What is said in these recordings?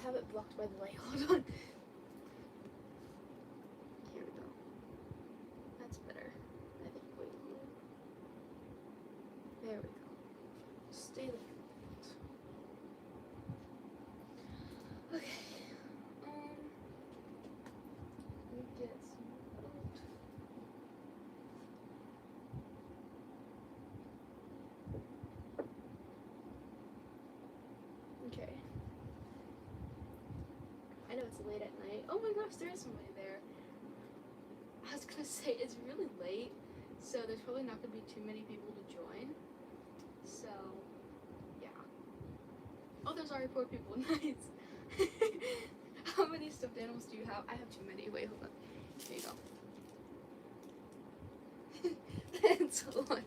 have it blocked by the light. Hold on. Here we go. That's better. I think. Wait. There we go. Stay there. Okay. Let me get some out. Okay. I know it's late at night. Oh my gosh, there is somebody there. I was gonna say it's really late, so there's probably not gonna be too many people to join. So, yeah. Oh, there's already 4 people. Nice. How many stuffed animals do you have? I have too many. Wait, hold on. There you go. That's a lot.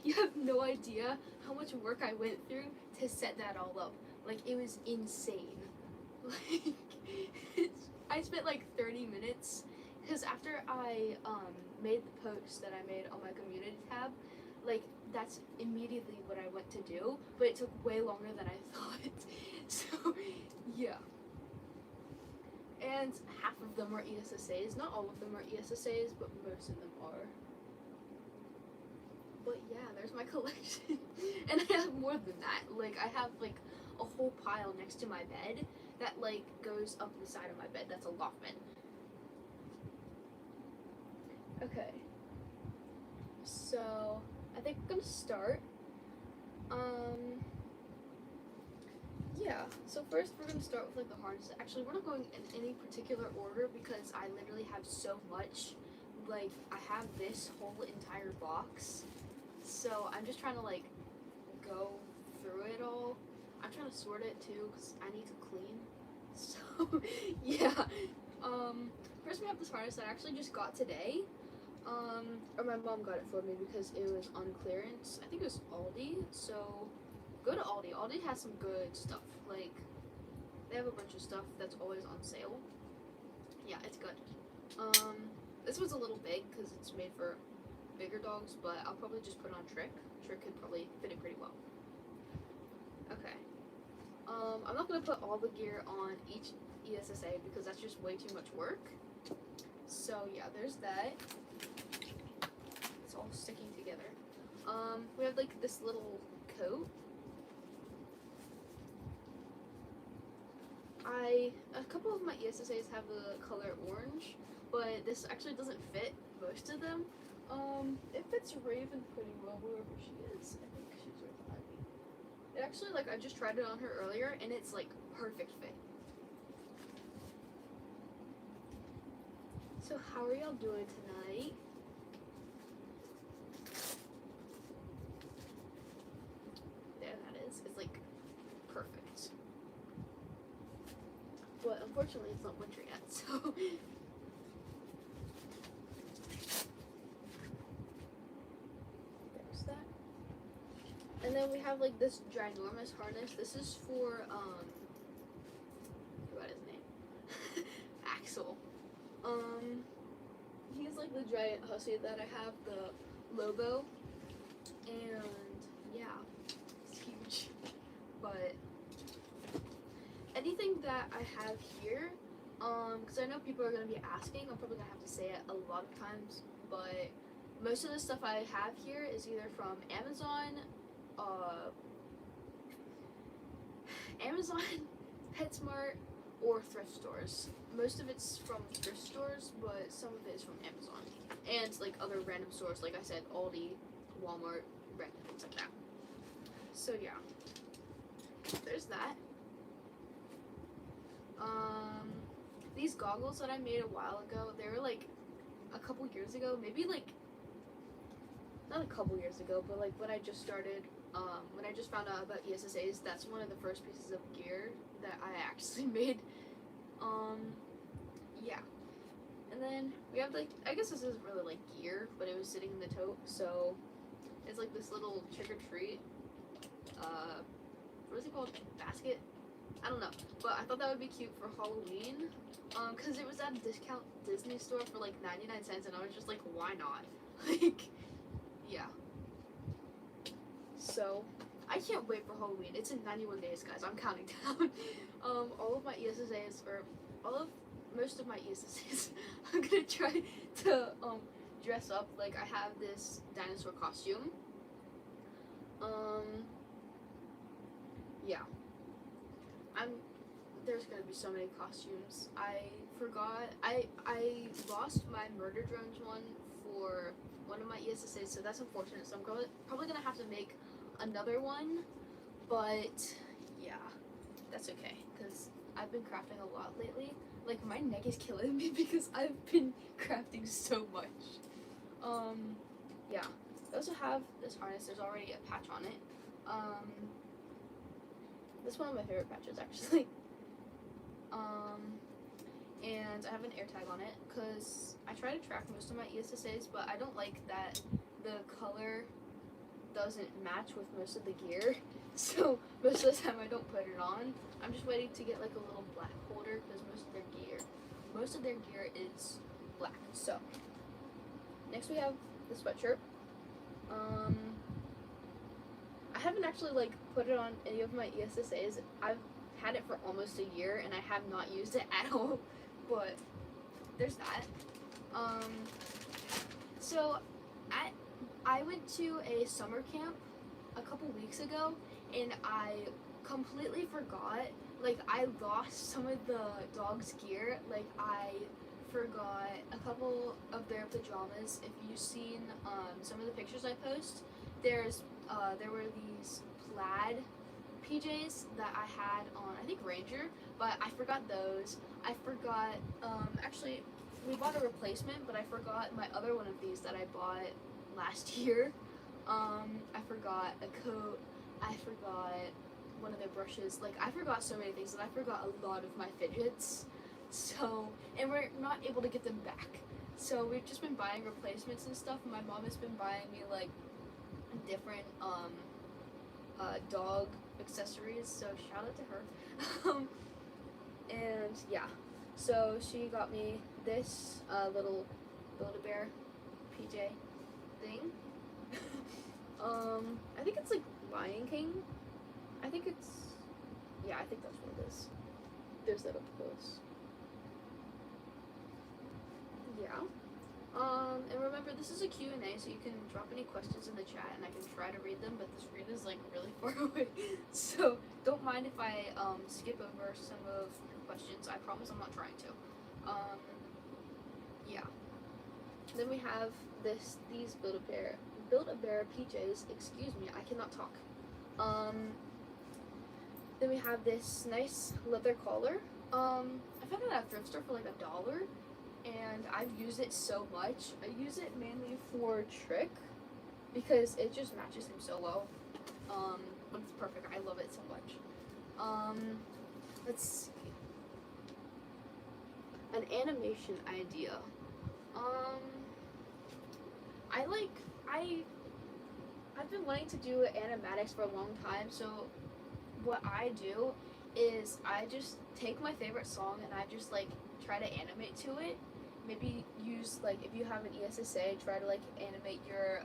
You have no idea how much work I went through to set that all up. Like, it was insane. Like, I spent like 30 minutes because after I made the post that I made on my community tab, like, that's immediately what I went to do, but it took way longer than I thought. So, yeah. And half of them are ESSAs. Not all of them are ESSAs, but most of them are. But yeah, there's my collection. And I have more than that. Like, I have like a whole pile next to my bed that like goes up the side of my bed. That's a loft bed. Okay. So, I think I'm gonna start. Yeah, so first we're gonna start with like the harnesses. Actually, we're not going in any particular order because I literally have so much. Like, I have this whole entire box. So I'm just trying to like go through it all. I'm trying to sort it too because I need to clean. So, yeah. First we have this harness that I actually just got today. Or my mom got it for me because it was on clearance. I think it was Aldi, so go to Aldi. Aldi has some good stuff. Like, they have a bunch of stuff that's always on sale. Yeah, it's good. This one's a little big because it's made for bigger dogs, but I'll probably just put it on Trick. Trick could probably fit it pretty well. Okay. I'm not gonna put all the gear on each ESSA because that's just way too much work. So yeah, there's that. It's all sticking together. We have like this little coat. A couple of my ESSAs have the color orange, but this actually doesn't fit most of them. It fits Raven pretty well wherever she is. I think she's right behind me. It actually, like, I just tried it on her earlier, and it's like perfect fit. So how are y'all doing tonight? There that is. It's like perfect. But unfortunately it's not winter yet, so there's that. And then we have like this ginormous harness. This is for I forgot his name. Axel. He's like the giant hussy that I have, the Lobo, and yeah, it's huge. But anything that I have here, because I know people are gonna be asking, I'm probably gonna have to say it a lot of times, but most of the stuff I have here is either from Amazon, PetSmart, or thrift stores. Most of it's from thrift stores, but some of it is from Amazon. And like other random stores, like I said, Aldi, Walmart, random things like that. So yeah, there's that. These goggles that I made a while ago, they were like a couple years ago, maybe like, not a couple years ago, but like when I just started, when I just found out about ESSAs, that's one of the first pieces of gear that I actually made. Yeah. And then we have like, I guess this isn't really like gear, but it was sitting in the tote, so it's like this little trick or treat, what is it called? Basket? I don't know, but I thought that would be cute for Halloween, because it was at a discount Disney store for like 99 cents, and I was just like, why not? Like, yeah. So, I can't wait for Halloween. It's in 91 days, guys. I'm counting down. All of my ESSAs, or most of my ESSAs, I'm gonna try to dress up. Like, I have this dinosaur costume. Yeah. There's gonna be so many costumes. I forgot. I lost my murder drones one for one of my ESSAs, so that's unfortunate. So I'm probably gonna have to make another one, but yeah, that's okay because I've been crafting a lot lately. Like, my neck is killing me because I've been crafting so much. Yeah. I also have this harness. There's already a patch on it. This is one of my favorite patches, actually. And I have an air tag on it because I try to track most of my ESSAs, but I don't like that the color doesn't match with most of the gear. So most of the time I don't put it on. I'm just waiting to get like a little black holder because most of their gear is black. So next we have the sweatshirt. I haven't actually like put it on any of my ESSAs. I've had it for almost a year and I have not used it at all, but there's that. So I went to a summer camp a couple weeks ago and I completely forgot, like, I lost some of the dog's gear. Like, I forgot a couple of their pajamas. If you've seen some of the pictures I post, there were these plaid PJs that I had on, I think, Ranger, but I forgot those. I forgot, actually, we bought a replacement, but I forgot my other one of these that I bought last year. I forgot a coat. I forgot one of their brushes. Like, I forgot so many things, and I forgot a lot of my fidgets. So, and we're not able to get them back. So we've just been buying replacements and stuff, and my mom has been buying me, like, different, dog accessories, so shout out to her. And yeah, so she got me this little Build-A-Bear PJ thing. I think it's like Lion King. I think that's what it is. There's that up close. Yeah. And remember, this is a Q&A, so you can drop any questions in the chat and I can try to read them, but the screen is like really far away. So don't mind if I skip over some of your questions. I promise I'm not trying to. Yeah. Then we have these Build-A-Bear PJs. Excuse me, I cannot talk. Then we have this nice leather collar. I found it at a thrift store for like $1. And I've used it so much. I use it mainly for Trick because it just matches him so well. It's perfect. I love it so much. Let's see. An animation idea. I've been wanting to do animatics for a long time, so what I do is I just take my favorite song and I just like try to animate to it. Maybe use, like, if you have an ESSA, try to like animate your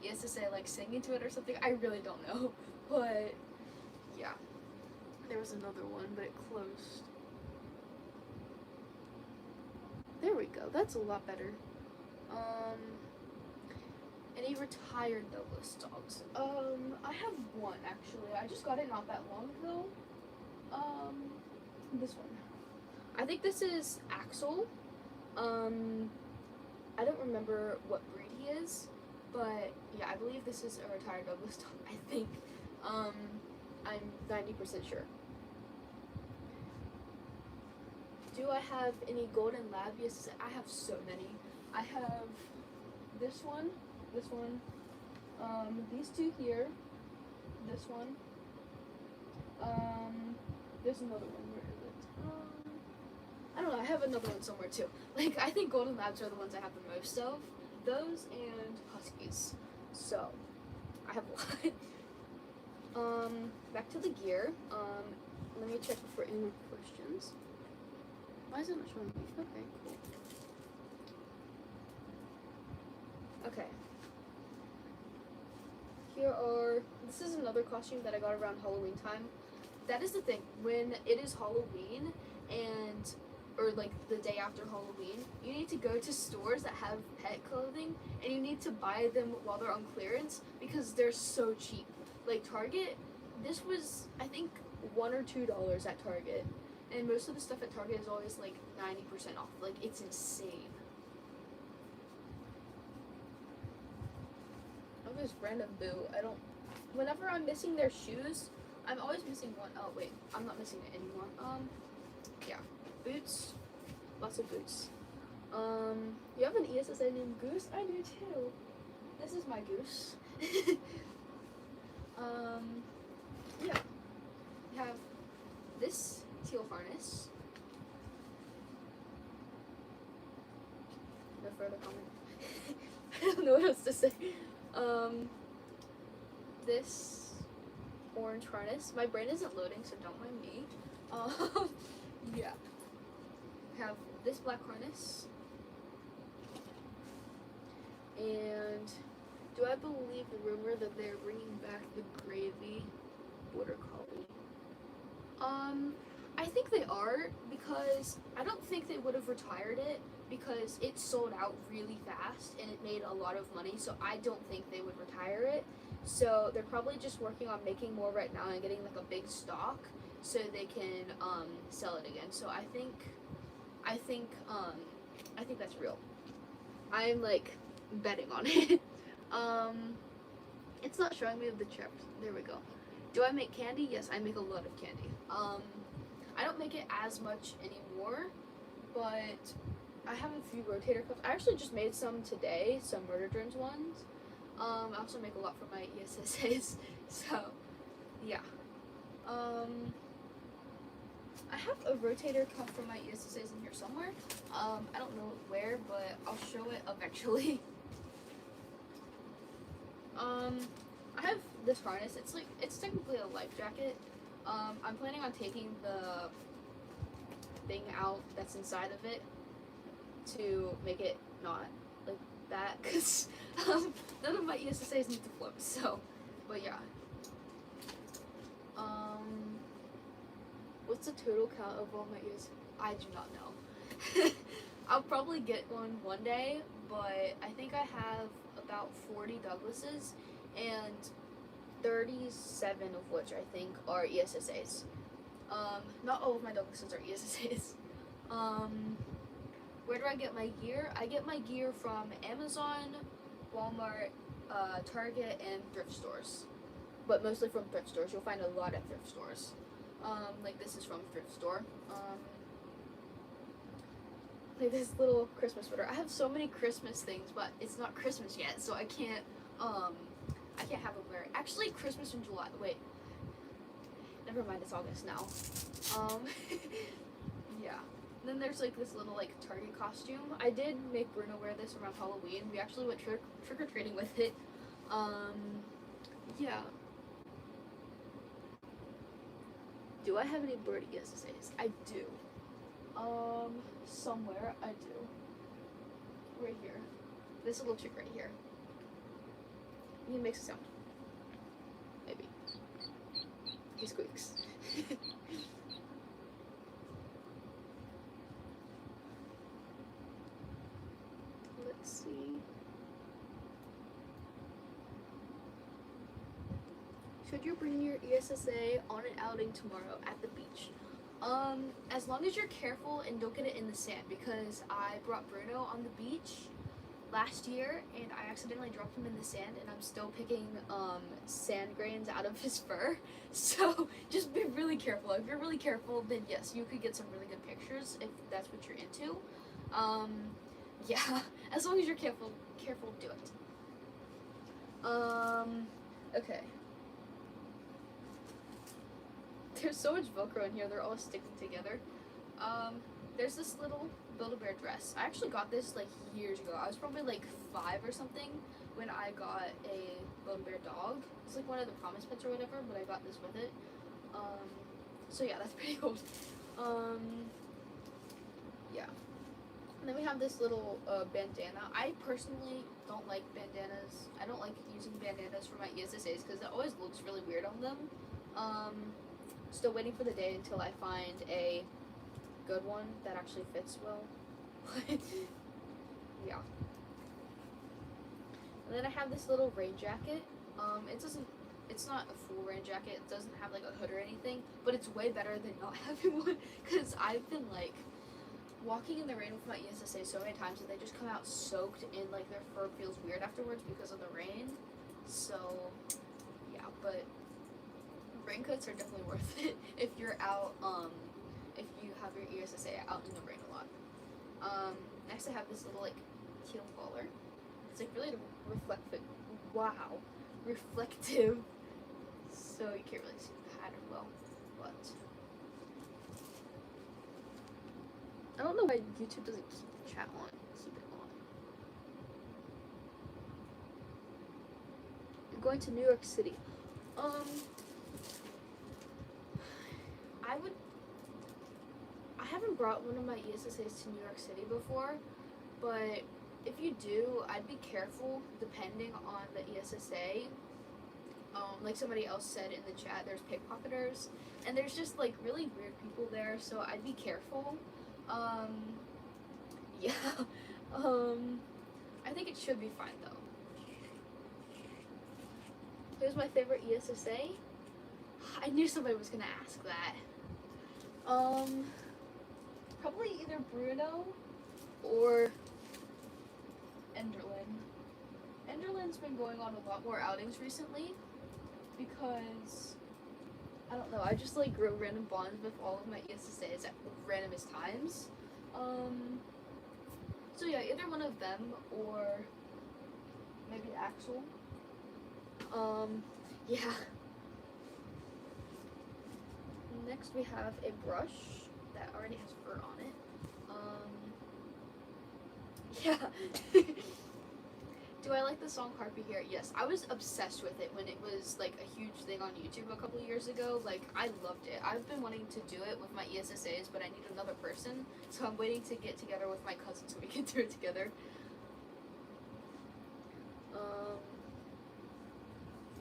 ESSA like singing to it or something. I really don't know, but yeah. There was another one, but it closed. There we go. That's a lot better. Any retired Douglas dogs? I have one actually. I just got it not that long ago. This one. I think this is Axel. I don't remember what breed he is, but yeah, I believe this is a retired Douglas dog, I think. I'm 90% sure. Do I have any golden lab? Yes, I have so many. I have this one, these two here, this one, there's another one, where is it? I don't know, I have another one somewhere too. Like, I think golden labs are the ones I have the most of. Those and huskies. So, I have a lot. Back to the gear. Let me check for any more questions. Why is it not showing me? Okay, cool. Okay. this is another costume that I got around Halloween time. That is the thing, when it is Halloween or like the day after Halloween, you need to go to stores that have pet clothing and you need to buy them while they're on clearance because they're so cheap. Like Target, this was I think $1 or $2 at Target, and most of the stuff at Target is always like 90% off. Like it's insane. Oh, this random boo. Whenever I'm missing their shoes, I'm always missing one. Oh wait, I'm not missing it anymore. Yeah, boots, lots of boots. You have an ESSA named Goose? I do too. This is my goose. Yeah, we have this teal harness. No further comment. I don't know what else to say. This orange harness. My brain isn't loading, so don't mind me. Yeah. Have this black harness. And do I believe the rumor that they're bringing back the gravy border collie? I think they are, because I don't think they would have retired it because it sold out really fast and it made a lot of money, so I don't think they would retire it. So they're probably just working on making more right now and getting like a big stock so they can sell it again. So I think that's real. I'm like betting on it. It's not showing me the chips. There we go. Do I make candy? Yes, I make a lot of candy. I don't make it as much anymore, but I have a few rotator cuffs. I actually just made some today, some murder drones ones. I also make a lot for my ESSAs, so yeah. I have a rotator cuff for my ESSAs in here somewhere. I don't know where, but I'll show it eventually. I have this harness. It's technically a life jacket. I'm planning on taking the thing out that's inside of it to make it not like that, because none of my ESSAs need to float, so, but yeah. What's the total count of all my ESSAs? I do not know. I'll probably get one day, but I think I have about 40 Douglases, and 37 of which I think are ESSAs. Not all of my Douglases are ESSAs. Where do I get my gear? I get my gear from Amazon, Walmart, Target, and thrift stores. But mostly from thrift stores. You'll find a lot at thrift stores. Like this is from a thrift store. Like this little Christmas sweater. I have so many Christmas things, but it's not Christmas yet, so I can't have them wear it. Actually, Christmas in July. Wait. Never mind, it's August now. Yeah. And then there's like this little like Target costume. I did make Bruno wear this around Halloween. We actually went trick-or-treating with it. Yeah. Do I have any bird ESSAs? I do. Somewhere I do. Right here. This little chick right here. He makes a sound. Maybe. He squeaks. Let's see. Should you bring your ESSA on an outing tomorrow at the beach? As long as you're careful and don't get it in the sand, because I brought Bruno on the beach last year and I accidentally dropped him in the sand and I'm still picking sand grains out of his fur. So just be really careful. If you're really careful, then yes, you could get some really good pictures if that's what you're into. Yeah, as long as you're careful, do it. Okay. There's so much Velcro in here, they're all sticking together. There's this little Build-A-Bear dress. I actually got this like years ago. I was probably like 5 or something when I got a Build-A-Bear dog. It's like one of the Promise Pets or whatever, but I got this with it. So yeah, that's pretty cool. Yeah. And then we have this little bandana. I personally don't like bandanas. I don't like using bandanas for my ESSAs because it always looks really weird on them. Still waiting for the day until I find a good one that actually fits well. Yeah. And then I have this little rain jacket. It's not a full rain jacket. It doesn't have like a hood or anything, but it's way better than not having one because I've been like walking in the rain with my ESSA so many times that they just come out soaked and like their fur feels weird afterwards because of the rain. So yeah, but raincoats are definitely worth it if you're out, if you have your ESSA out in the rain a lot. Next I have this little like teal collar. It's like really reflective, so you can't really see the pattern well, but I don't know why YouTube doesn't keep the chat on. Keep it on. You're going to New York City. I haven't brought one of my ESSAs to New York City before, but if you do, I'd be careful depending on the ESSA. Like somebody else said in the chat, there's pickpocketers, and there's just like really weird people there, so I'd be careful. Yeah. I think it should be fine though. Who's my favorite ESSA? I knew somebody was gonna ask that. Probably either Bruno or Enderlin. Enderlin's been going on a lot more outings recently because I don't know, I just like grow random bonds with all of my ESSAs at randomest times. So yeah, either one of them or maybe Axel. Yeah. Next we have a brush that already has fur on it. Yeah. Do I like the song Harpy Hair? Yes, I was obsessed with it when it was like a huge thing on YouTube a couple of years ago. Like, I loved it. I've been wanting to do it with my ESSAs, but I need another person, so I'm waiting to get together with my cousin so we can do it together.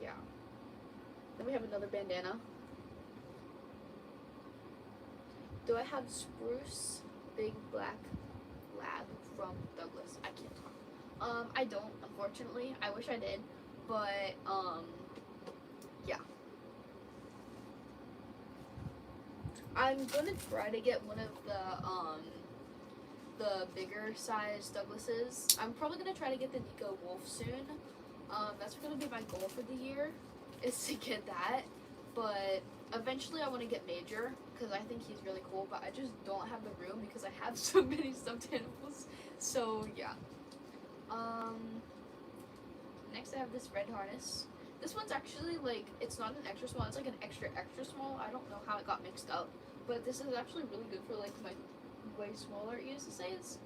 Yeah. Then we have another bandana. Do I have Spruce Big Black Lab from Douglas? I can't talk. I don't, unfortunately. I wish I did, but, yeah. I'm gonna try to get one of the bigger size Douglases. I'm probably gonna try to get the Nico Wolf soon. That's gonna be my goal for the year, is to get that, but eventually I want to get Major, because I think he's really cool, but I just don't have the room because I have so many stuffed animals, so yeah. Next I have this red harness. This one's actually like, it's not an extra small, it's like an extra small. I don't know how it got mixed up, but this is actually really good for like my way smaller ESSAs.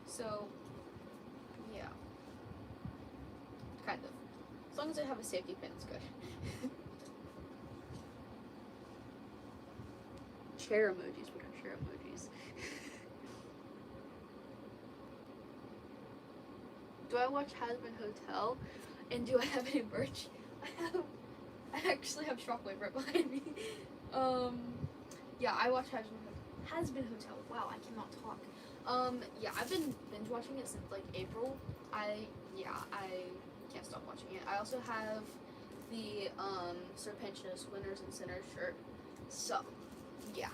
So, yeah. Kind of. As long as I have a safety pin, it's good. Chair emojis, what are chair emojis? Do I watch Hasbin Hotel? And do I have any merch? I actually have Shockwave right behind me. Yeah, I watch Hasbin Hotel. Wow, I cannot talk. Yeah, I've been binge watching it since like April. I can't stop watching it. I also have the Serpentious Winners and Sinners shirt. So, yeah.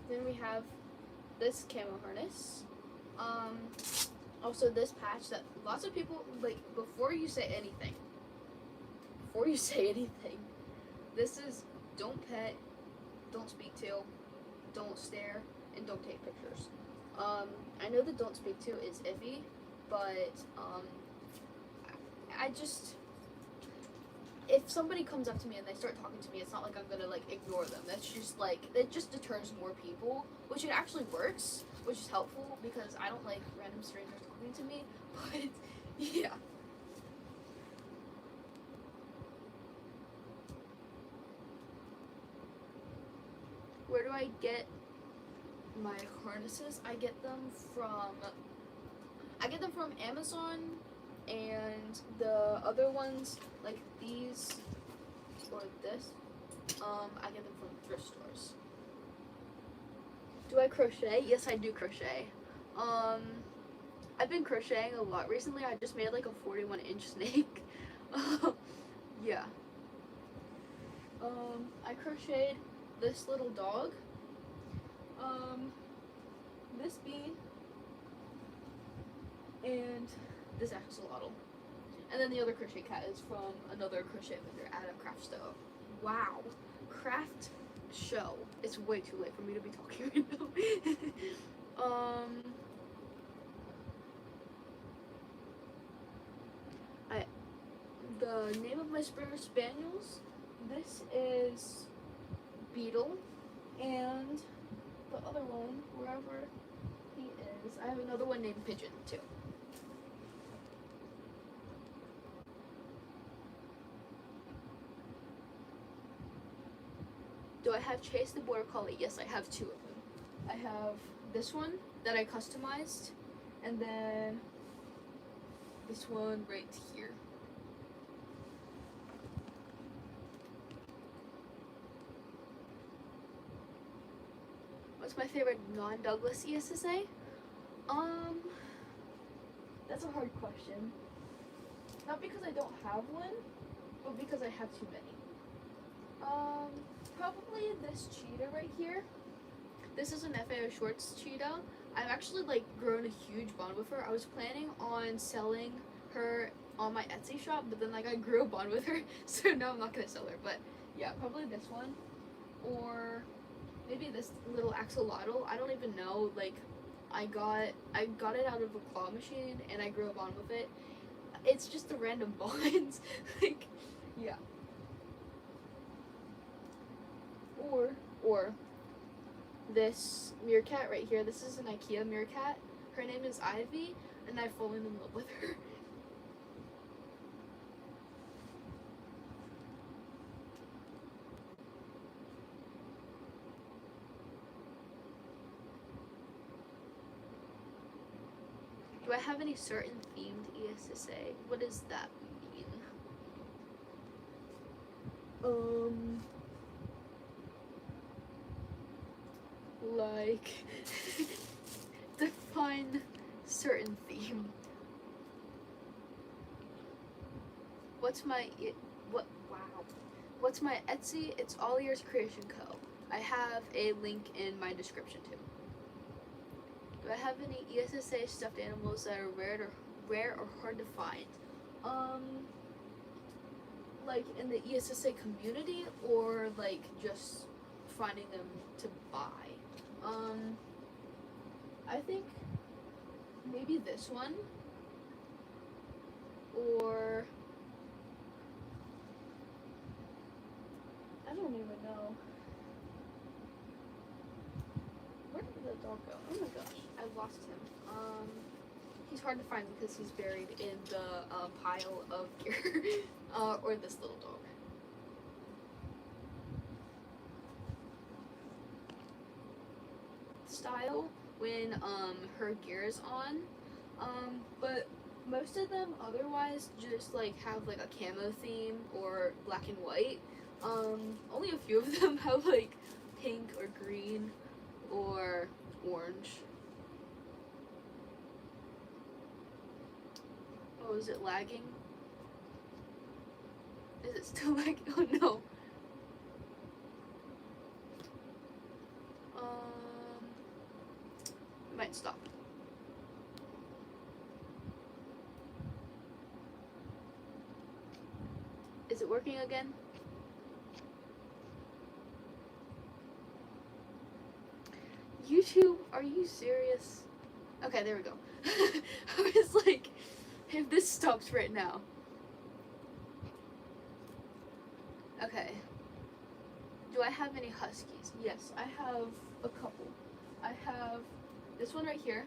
Then we have this camo harness. Also this patch that lots of people, like, before you say anything, this is don't pet, don't speak to, don't stare, and don't take pictures. I know the don't speak to is iffy, but, I just, if somebody comes up to me and they start talking to me, it's not like I'm gonna, like, ignore them. That's just, like, it just deters more people, which it actually works, which is helpful, because I don't like random strangers talking to me, but, yeah. Where do I get my harnesses, I get them from Amazon, and the other ones like these or this, I get them from thrift stores. Do I crochet? Yes, I do crochet. I've been crocheting a lot recently. I just made like a 41-inch snake. Yeah. I crocheted this little dog, this bee, and this axolotl. And then the other crochet cat is from another crochet vendor at a craft show. Wow. Craft show. It's way too late for me to be talking right now. The name of my Springer Spaniels, this is Beetle, and the other one, wherever he is, I have another one named Pigeon too. Do I have Chase the Border Collie? Yes, I have 2 of them. I have this one that I customized, and then this one right here. What's my favorite non-Douglas ESSA? That's a hard question. Not because I don't have one, but because I have too many. Probably this cheetah right here. This is an FAO Shorts cheetah. I've actually like grown a huge bond with her. I was planning on selling her on my Etsy shop, but then like I grew a bond with her, so now I'm not gonna sell her. But yeah, probably this one, or maybe this little axolotl. I don't even know. Like, I got it out of a claw machine, and I grew a bond with it. It's just a random bond. Like, yeah. Or this meerkat right here. This is an IKEA meerkat. Her name is Ivy, and I've fallen in love with her. Do I have any certain themed ESSA? What does that mean? Like, define certain theme. What's my Etsy? It's All Ears Creation Co. I have a link in my description too. Do I have any ESSA stuffed animals that are rare or hard to find? Like in the ESSA community, or like just finding them to buy? I think maybe this one, or I don't even know. Where did the dog go? Oh my gosh, I lost him. He's hard to find because he's buried in the pile of gear. Or this little dog. Style when her gear is on, but most of them otherwise just like have like a camo theme or black and white. Only a few of them have like pink or green or orange. Oh, is it lagging? Is it still lagging? Oh no. It might stop. Is it working again? YouTube, are you serious? Okay, there we go. I was like, if this stops right now. Okay. Do I have any huskies? Yes, I have a couple. I have this one right here.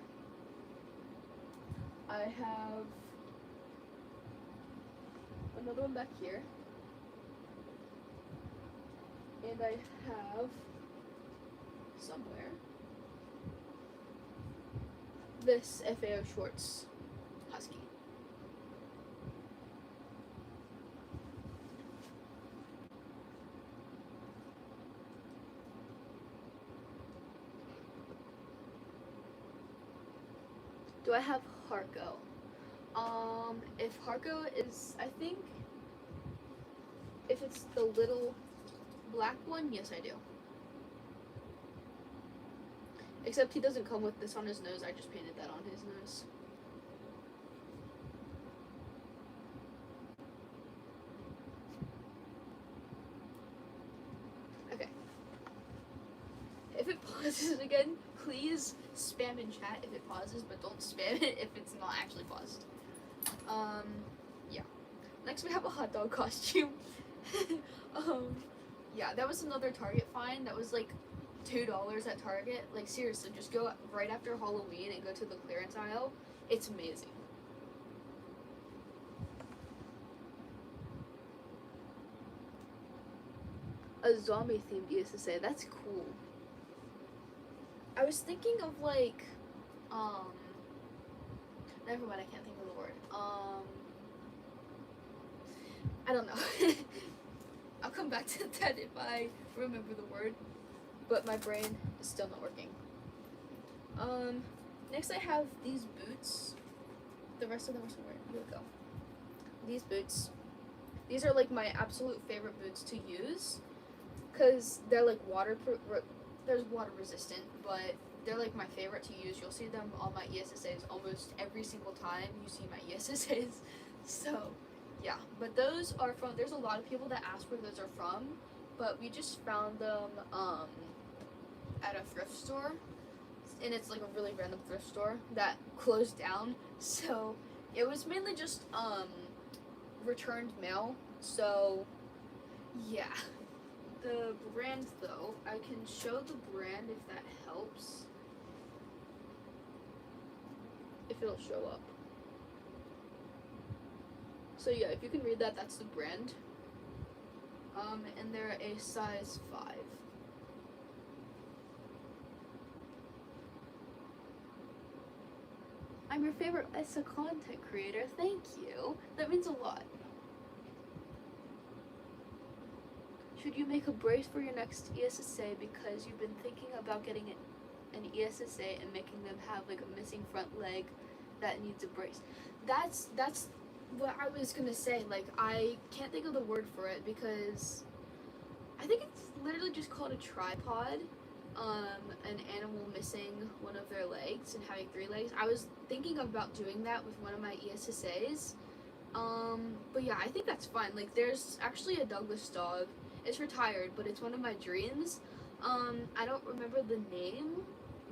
I have another one back here. And I have somewhere this FAO Shorts Husky. Do I have Harco? If Harco is, I think, if it's the little black one, yes I do. Except he doesn't come with this on his nose, I just painted that on his nose. Okay. If it pauses again, please spam in chat if it pauses, but don't spam it if it's not actually paused. Yeah. Next we have a hot dog costume. Yeah, that was another Target find. That was like $2 at Target. Like seriously, just go right after Halloween and go to the clearance aisle. It's amazing. A zombie themed ESSA, that's cool. I was thinking of like, never mind, I can't think of the word. I don't know. I'll come back to that if I remember the word, but my brain is still not working. Next I have these boots. The rest of them are somewhere. Here we go. These boots. These are like my absolute favorite boots to use, because they're like waterproof. There's water resistant, but they're like my favorite to use. You'll see them on my ESSAs almost every single time you see my ESSAs. So, yeah. But those are from, there's a lot of people that ask where those are from, but we just found them at a thrift store, and it's like a really random thrift store that closed down. So, it was mainly just returned mail. So, yeah. The brand, though, I can show the brand if that helps. If it'll show up. So yeah, if you can read that, that's the brand. And they're a size 5. I'm your favorite ESSA content creator. Thank you. That means a lot. Should you make a brace for your next ESSA because you've been thinking about getting an ESSA and making them have like a missing front leg that needs a brace? That's what I was gonna say. Like, I can't think of the word for it because I think it's literally just called a tripod. An animal missing one of their legs and having 3 legs. I was thinking about doing that with one of my ESSAs. But yeah, I think that's fine. Like, there's actually a Douglas dog. It's retired, but it's one of my dreams. I don't remember the name,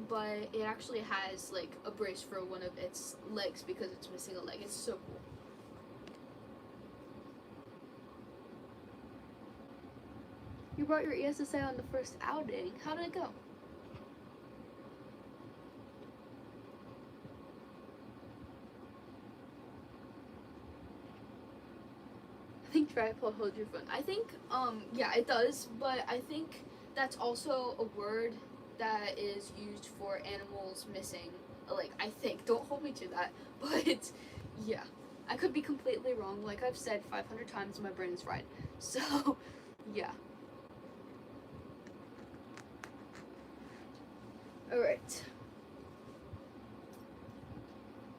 but it actually has like a brace for one of its legs because it's missing a leg. It's so cool. You brought your ESSA on the first outing. How did it go? I think tripod holds your phone. I think, yeah, it does, but I think that's also a word that is used for animals missing a leg. I think. Don't hold me to that, but yeah. I could be completely wrong. Like I've said 500 times, my brain is fried. So, yeah. Alright.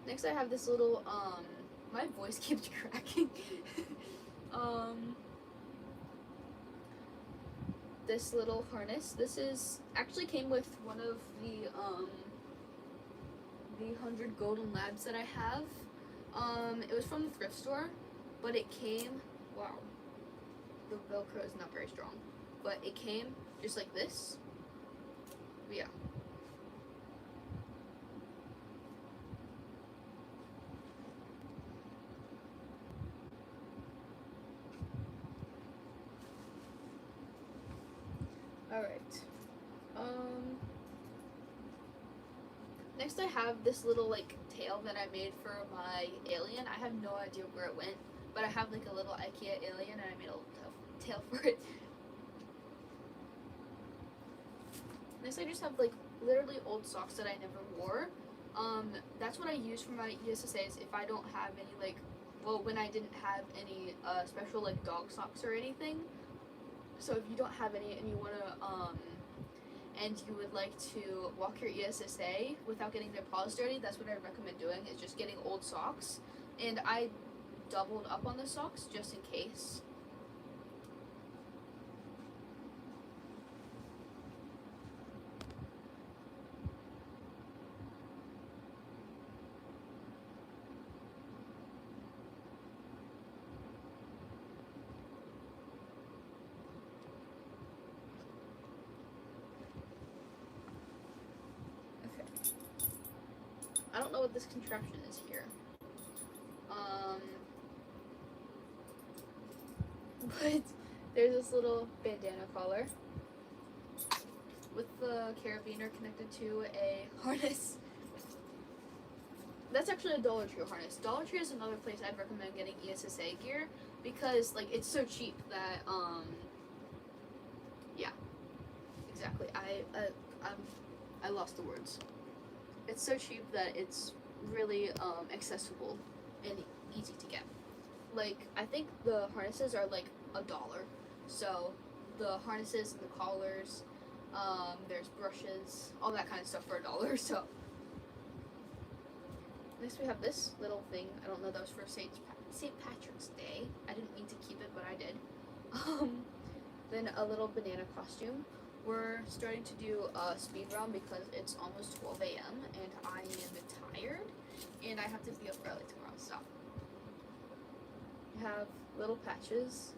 Next I have this little, my voice keeps cracking. This little harness. This is, actually came with one of the 100 golden labs that I have. It was from the thrift store, but it came, wow, the Velcro is not very strong, but it came just like this. But yeah. Alright. Next I have this little like tail that I made for my alien. I have no idea where it went, but I have like a little IKEA alien and I made a little tail for it. Next I just have like literally old socks that I never wore. That's what I use for my ESSAs if I don't have any, like, well, when I didn't have any special, like, dog socks or anything. So if you don't have any and you want to, and you would like to walk your ESSA without getting their paws dirty, that's what I recommend doing, is just getting old socks. And I doubled up on the socks just in case. I don't know what this contraption is here. But there's this little bandana collar with the carabiner connected to a harness. That's actually a Dollar Tree harness. Dollar Tree is another place I'd recommend getting ESSA gear because, like, it's so cheap that, yeah, exactly. I lost the words. It's so cheap that it's really accessible and easy to get. Like, I think the harnesses are like $1. So the harnesses and the collars, there's brushes, all that kind of stuff for $1. So next we have this little thing. I don't know, that was for St. Patrick's Day. I didn't mean to keep it, but I did. Then a little banana costume. We're starting to do a speed round because it's almost 12 a.m. and I am tired and I have to be up early tomorrow, so. We have little patches,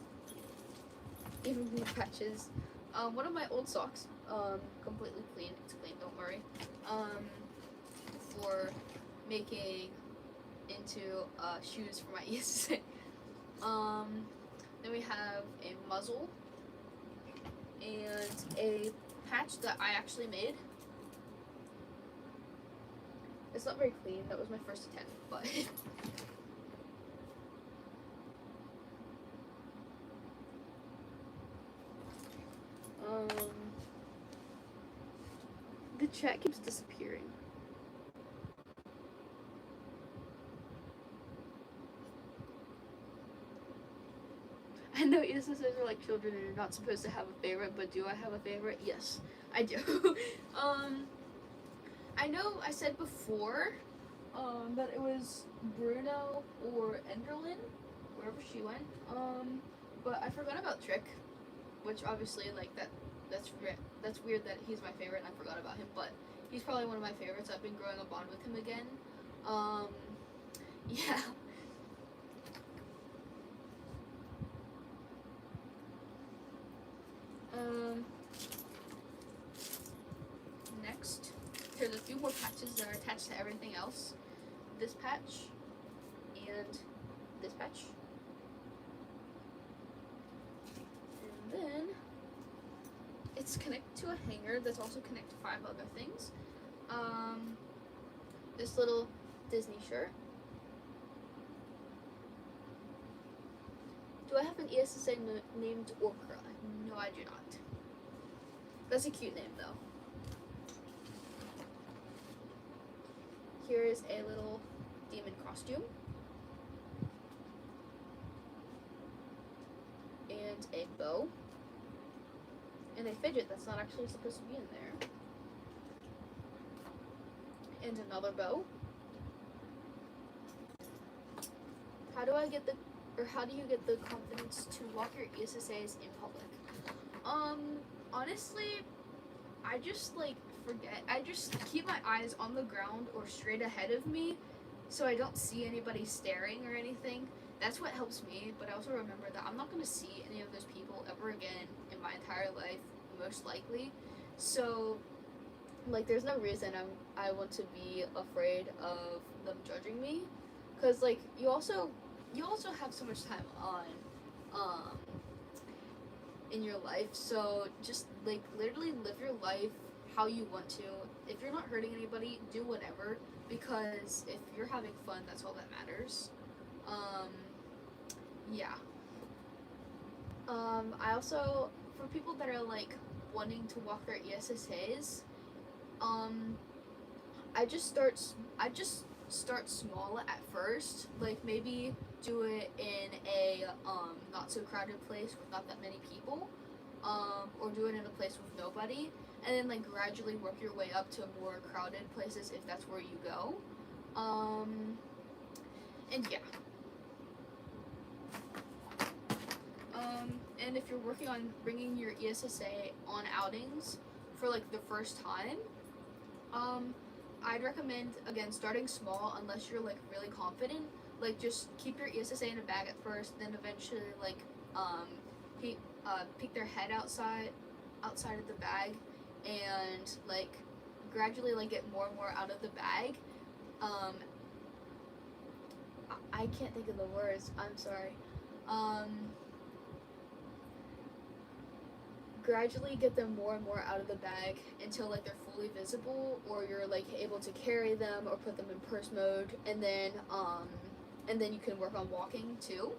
even more patches. One of my old socks, completely clean, it's clean, don't worry, for making into shoes for my ESSA. Then we have a muzzle and a patch that I actually made. It's not very clean, that was my first attempt, but the chat keeps disappearing. I know ESSs are like children and you're not supposed to have a favorite, but do I have a favorite? Yes, I do. I know I said before that it was Bruno or Enderlin, wherever she went. But I forgot about Trick, which obviously, like, that's weird that he's my favorite and I forgot about him, but he's probably one of my favorites. I've been growing a bond with him again. Yeah. Next, there's a few more patches that are attached to everything else. This patch and this patch. And then it's connected to a hanger that's also connected to 5 other things. This little Disney shirt. Do I have an ESSA named Orca? No, I do not. That's a cute name, though. Here is a little demon costume. And a bow. And a fidget that's not actually supposed to be in there. And another bow. How do you get the confidence to walk your ESSAs in public? Honestly, I just, like, forget. I just keep my eyes on the ground or straight ahead of me so I don't see anybody staring or anything. That's what helps me, but I also remember that I'm not going to see any of those people ever again in my entire life, most likely. So, like, there's no reason I want to be afraid of them judging me, because, like, you also have so much time on in your life, so just, like, literally live your life how you want to. If you're not hurting anybody, do whatever, because if you're having fun, that's all that matters. Yeah. I also, for people that are, like, wanting to walk their ESSAs, I just start small at first. Like maybe do it in a not so crowded place with not that many people, or do it in a place with nobody, and then like gradually work your way up to more crowded places if that's where you go. And yeah. And if you're working on bringing your ESSA on outings for like the first time, I'd recommend again starting small unless you're like really confident. Like just keep your ESSA in a bag at first, then eventually like peek their head outside of the bag, and like gradually like get more and more out of the bag. I can't think of the words. I'm sorry. Gradually get them more and more out of the bag until like they're fully visible, or you're like able to carry them or put them in purse mode, and then you can work on walking too.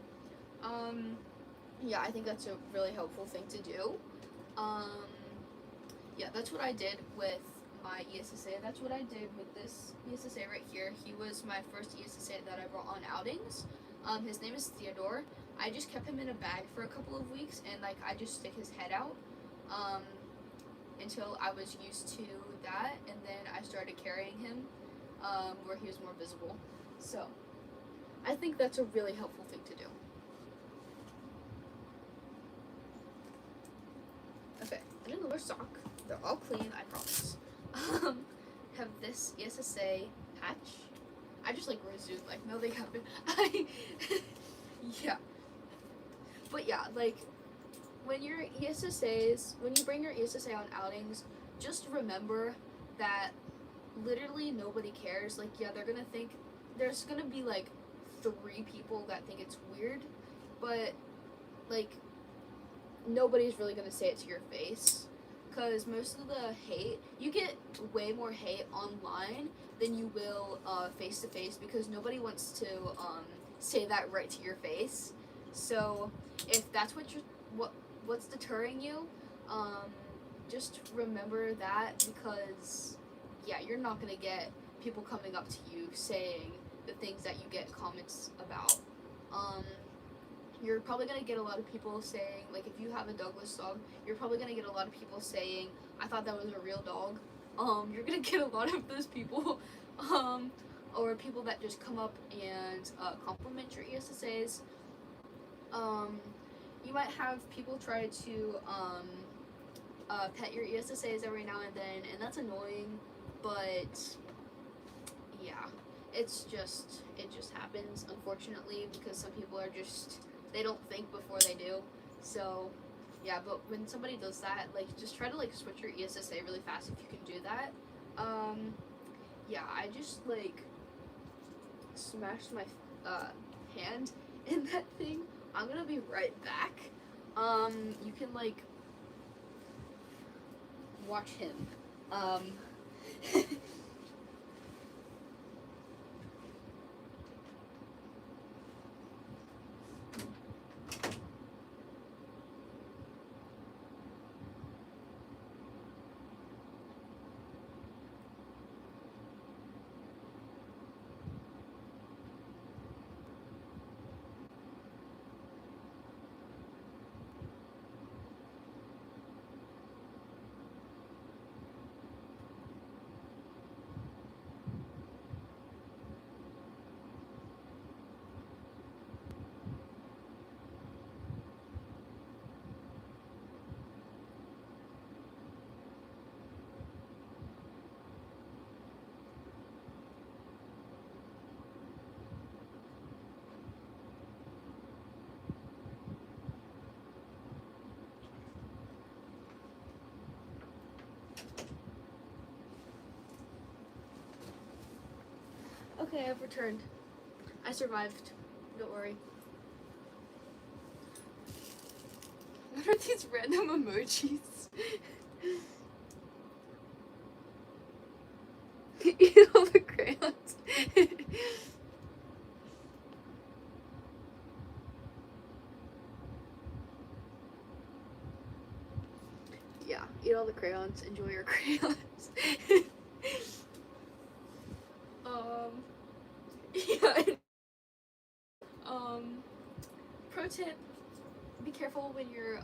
Yeah, I think that's a really helpful thing to do. Yeah, that's what I did with my ESSA. That's what I did with this ESSA right here. He was my first ESSA that I brought on outings. His name is Theodore. I just kept him in a bag for a couple of weeks, and like I just stick his head out until I was used to that, and then I started carrying him where he was more visible. So I think that's a really helpful thing to do. Okay, and another sock. They're all clean, I promise. Have this ESSA patch. I just like resumed, like, no, they haven't. Yeah. But yeah, like, when you bring your ESSA on outings, just remember that literally nobody cares. Like, yeah, they're gonna think, there's gonna be like 3 people that think it's weird, but like, nobody's really gonna say it to your face. Because most of the hate, you get way more hate online than you will face to face, because nobody wants to say that right to your face. So if that's what's deterring you, just remember that, because yeah, you're not gonna get people coming up to you saying the things that you get comments about. You're probably gonna get a lot of people saying, like, if you have a Douglas dog, you're probably gonna get a lot of people saying, I thought that was a real dog. You're gonna get a lot of those people, or people that just come up and compliment your ESSAs. You might have people try to pet your ESSAs every now and then, and that's annoying, but yeah, it just happens, unfortunately, because some people are just, they don't think before they do. So yeah, but when somebody does that, like, just try to like switch your ESSA really fast if you can do that. Yeah, I just like smashed my hand in that thing. I'm gonna be right back. You can like watch him. Okay, I've returned. I survived. Don't worry. What are these random emojis? Eat all the crayons. Yeah, eat all the crayons. Enjoy your crayons. Yeah. Um, Pro tip: be careful when you're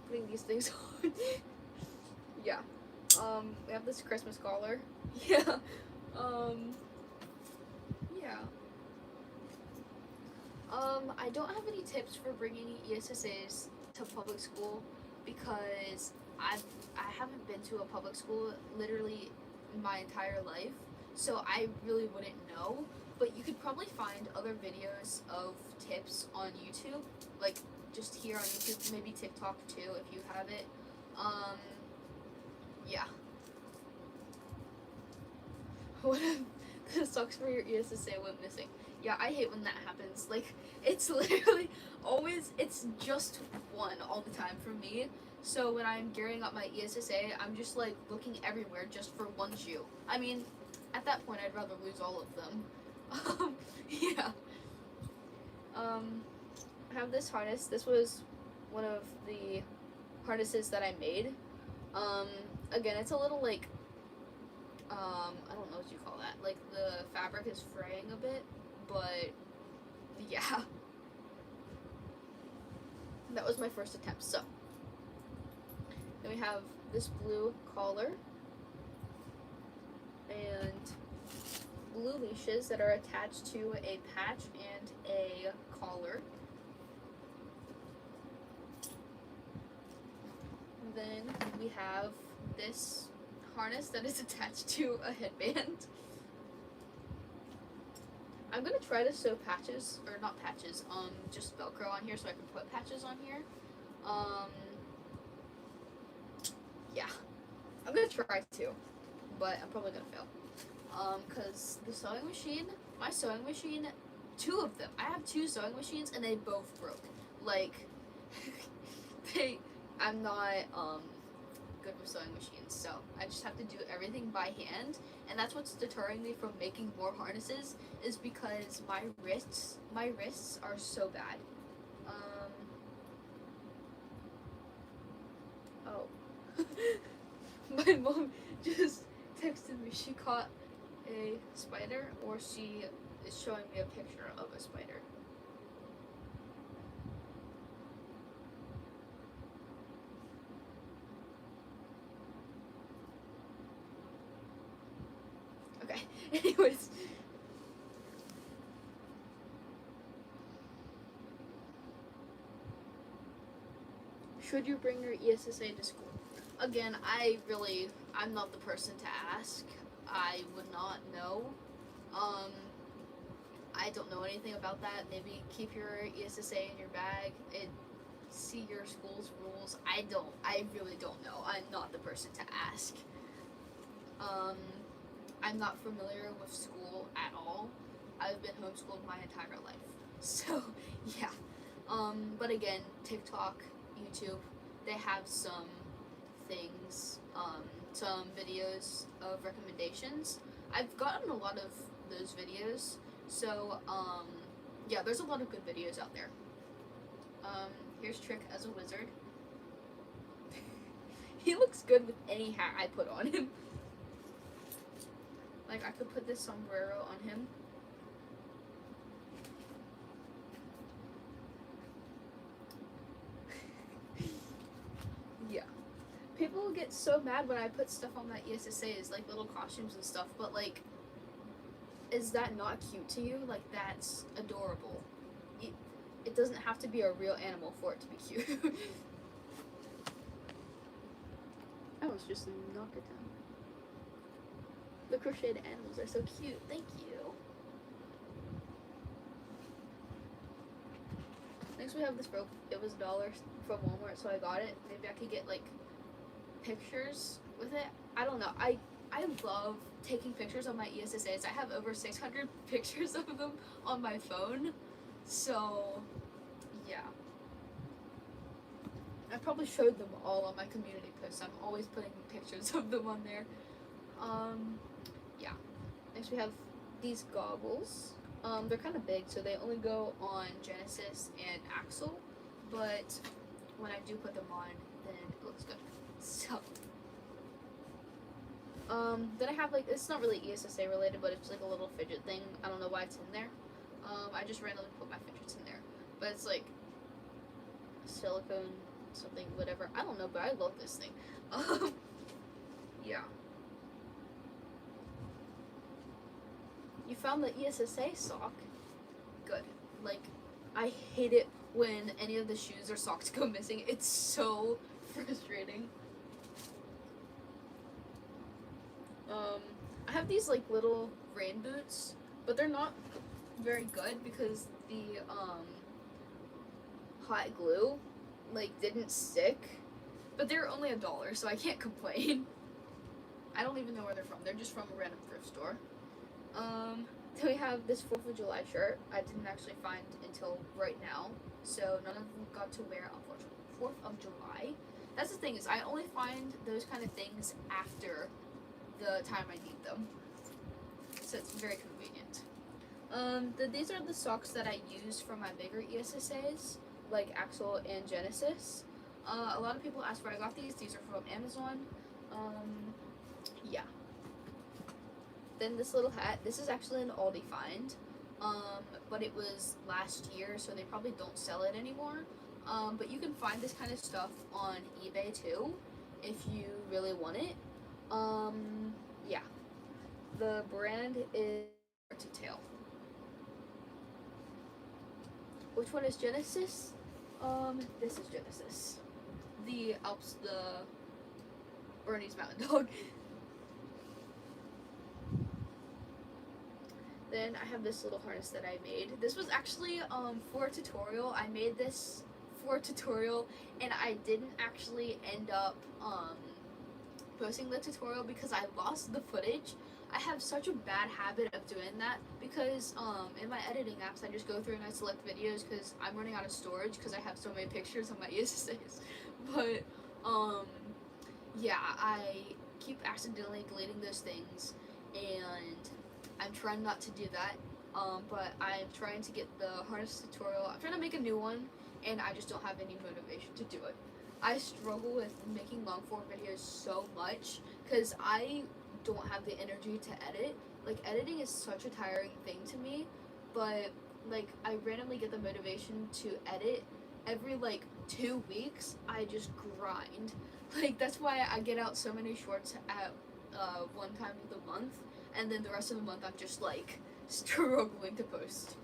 putting these things on. Yeah. We have this Christmas collar. Yeah. Um, yeah. I don't have any tips for bringing ESSAs to public school because I haven't been to a public school literally my entire life, so I really wouldn't know. But you could probably find other videos of tips on YouTube, like just here on YouTube, maybe TikTok too if you have it. Um, yeah. What if the socks for your ESSA went missing? Yeah, I hate when that happens. Like, it's literally always, it's just one all the time for me. So when I'm gearing up my ESSA, I'm just like looking everywhere just for one shoe. I mean, at that point, I'd rather lose all of them. Yeah. I have this harness. This was one of the harnesses that I made. Again, it's a little like I don't know what you call that. Like the fabric is fraying a bit, but yeah. That was my first attempt. So then we have this blue collar and blue leashes that are attached to a patch and a collar. And then we have this harness that is attached to a headband. I'm gonna try to sew patches, or not patches, just Velcro on here so I can put patches on here. Yeah. I'm gonna try to, but I'm probably gonna fail. Cause the sewing machine, my sewing machine, two of them, I have two sewing machines and they both broke. Like, I'm not, good with sewing machines, so I just have to do everything by hand, and that's what's deterring me from making more harnesses, is because my wrists are so bad. Oh. My mom just texted me. She caught a spider, or she is showing me a picture of a spider. Okay, anyways. Should you bring your ESSA to school? Again, I'm not the person to ask. I would not know. I don't know anything about that. Maybe keep your ESSA in your bag and see your school's rules. I really don't know. I'm not the person to ask. I'm not familiar with school at all. I've been homeschooled my entire life. So, yeah. But again, TikTok, YouTube, they have some things, some videos of recommendations. I've gotten a lot of those videos, so, yeah, there's a lot of good videos out there. Here's Trick as a wizard. He looks good with any hat I put on him. Like, I could put this sombrero on him. Yeah. People get so mad when I put stuff on my ESSAs, like little costumes and stuff, but like, is that not cute to you? Like, that's adorable. It doesn't have to be a real animal for it to be cute. I almost just knocked it down. The crocheted animals are so cute. Thank you. Next we have this rope. It was $1 from Walmart, so I got it. Maybe I could get like pictures with it. I don't know. I love taking pictures of my ESSAs. I have over 600 pictures of them on my phone. So, yeah. I probably showed them all on my community posts. I'm always putting pictures of them on there. Yeah. Next we have these goggles. They're kind of big, so they only go on Genesis and Axel, but when I do put them on, then it looks good. So, Then I have like, it's not really ESSA related, but it's like a little fidget thing. I don't know why it's in there. I just randomly put my fidgets in there, but it's like silicone something, whatever. I don't know, but I love this thing. Yeah. You found the ESSA sock? Good. Like, I hate it when any of the shoes or socks go missing. It's so frustrating. I have these like little rain boots, but they're not very good because the hot glue like didn't stick. But they're only $1, so I can't complain. I don't even know where they're from. They're just from a random thrift store. Then we have this 4th of July shirt. I didn't actually find until right now, so none of them got to wear, unfortunately. 4th of July. That's the thing, is I only find those kind of things after the time I need them, so it's very convenient. These are the socks that I use for my bigger ESSAs, like Axel and Genesis. A lot of people ask where I got these. These are from Amazon. Yeah. Then this little hat. This is actually an Aldi find, but it was last year, so they probably don't sell it anymore. But you can find this kind of stuff on eBay too, if you really want it. Yeah. The brand is to Tail. Which one is Genesis? This is Genesis. The Alps, the Bernese Mountain Dog. Then I have this little harness that I made. This was actually for a tutorial. I made this for a tutorial, and I didn't actually end up posting the tutorial because I lost the footage. I have such a bad habit of doing that because in my editing apps I just go through and I select videos because I'm running out of storage because I have so many pictures on my ESSAs. But yeah, I keep accidentally deleting those things, and I'm trying not to do that. But I'm trying to get the harness tutorial. I'm trying to make a new one, and I just don't have any motivation to do it. I struggle with making long form videos so much because I don't have the energy to edit. Like, editing is such a tiring thing to me, but like I randomly get the motivation to edit every like 2 weeks. I just grind. Like, that's why I get out so many shorts at one time of the month, and then the rest of the month I'm just like struggling to post.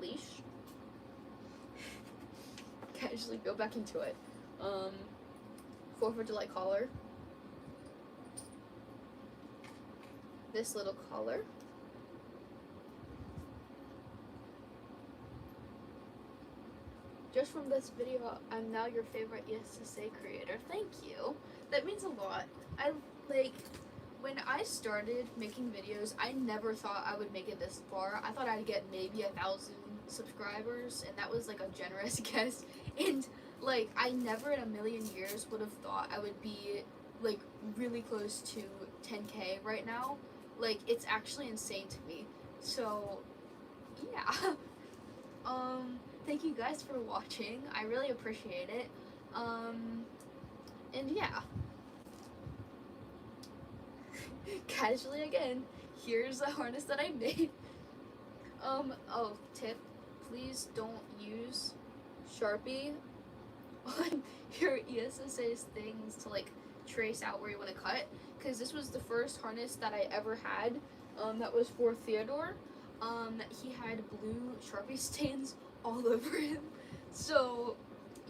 Leash. Casually go back into it. 4th of July collar. This little collar. Just from this video, I'm now your favorite ESSA creator. Thank you. That means a lot. When I started making videos, I never thought I would make it this far. I thought I'd get maybe 1,000 subscribers, and that was like a generous guess. And like, I never in a million years would have thought I would be like really close to 10K right now. Like, it's actually insane to me. So yeah. Thank you guys for watching. I really appreciate it. And yeah. Casually again, here's a harness that I made. Oh, tip, please don't use Sharpie on your ESSA's things to like trace out where you want to cut, because this was the first harness that I ever had that was for Theodore. He had blue Sharpie stains all over him, so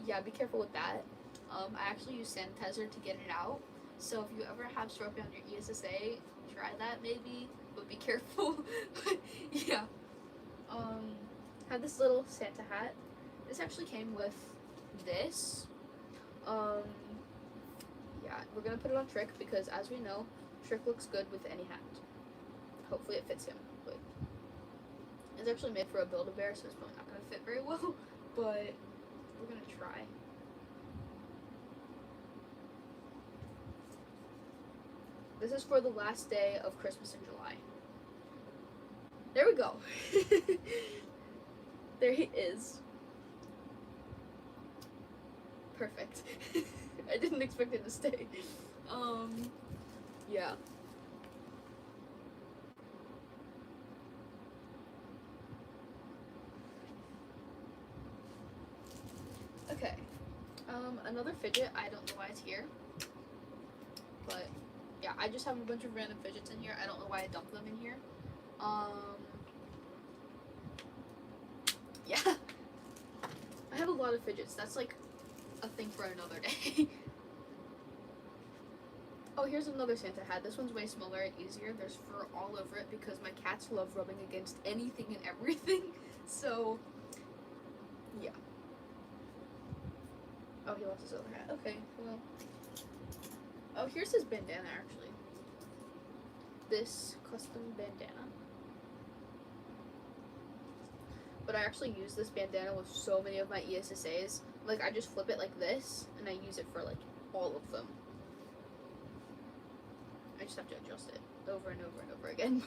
yeah, be careful with that. I actually use sanitizer to get it out, so if you ever have Sharpie on your ESSA, try that maybe, but be careful. Yeah. Had this little Santa hat. This actually came with this. Yeah, we're gonna put it on Trick because, as we know, Trick looks good with any hat. Hopefully it fits him. But it's actually made for a Build-A-Bear, so it's probably not gonna fit very well, but we're gonna try. This is for the last day of Christmas in July. There we go. There he is. Perfect. I didn't expect it to stay. Yeah. Okay. Another fidget. I don't know why it's here. But, yeah, I just have a bunch of random fidgets in here. I don't know why I dumped them in here. Yeah. I have a lot of fidgets. That's, like, a thing for another day. Oh, here's another Santa hat. This one's way smaller and easier. There's fur all over it because my cats love rubbing against anything and everything. So, yeah. Oh, he lost his other hat. Okay, well. Oh, here's his bandana, actually. This custom bandana. But I actually use this bandana with so many of my ESSAs. Like, I just flip it like this, and I use it for, like, all of them. I just have to adjust it over and over and over again.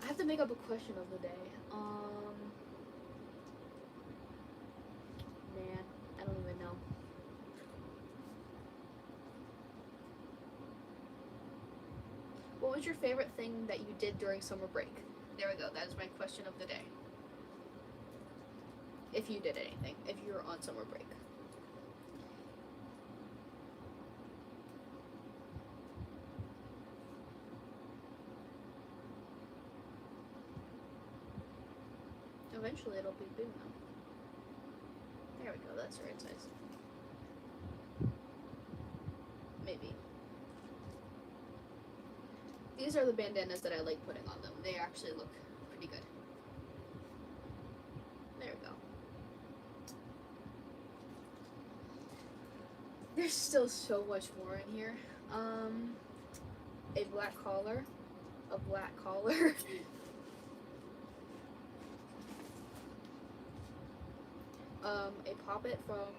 I have to make up a question of the day. Man, I don't even know. What was your favorite thing that you did during summer break? There we go. That is my question of the day. If you did anything, if you were on summer break. Eventually it'll be big now. There we go, that's the right size. Maybe. These are the bandanas that I like putting on them. They actually look pretty good. There we go. There's still so much more in here. A black collar. A black collar. A poppet from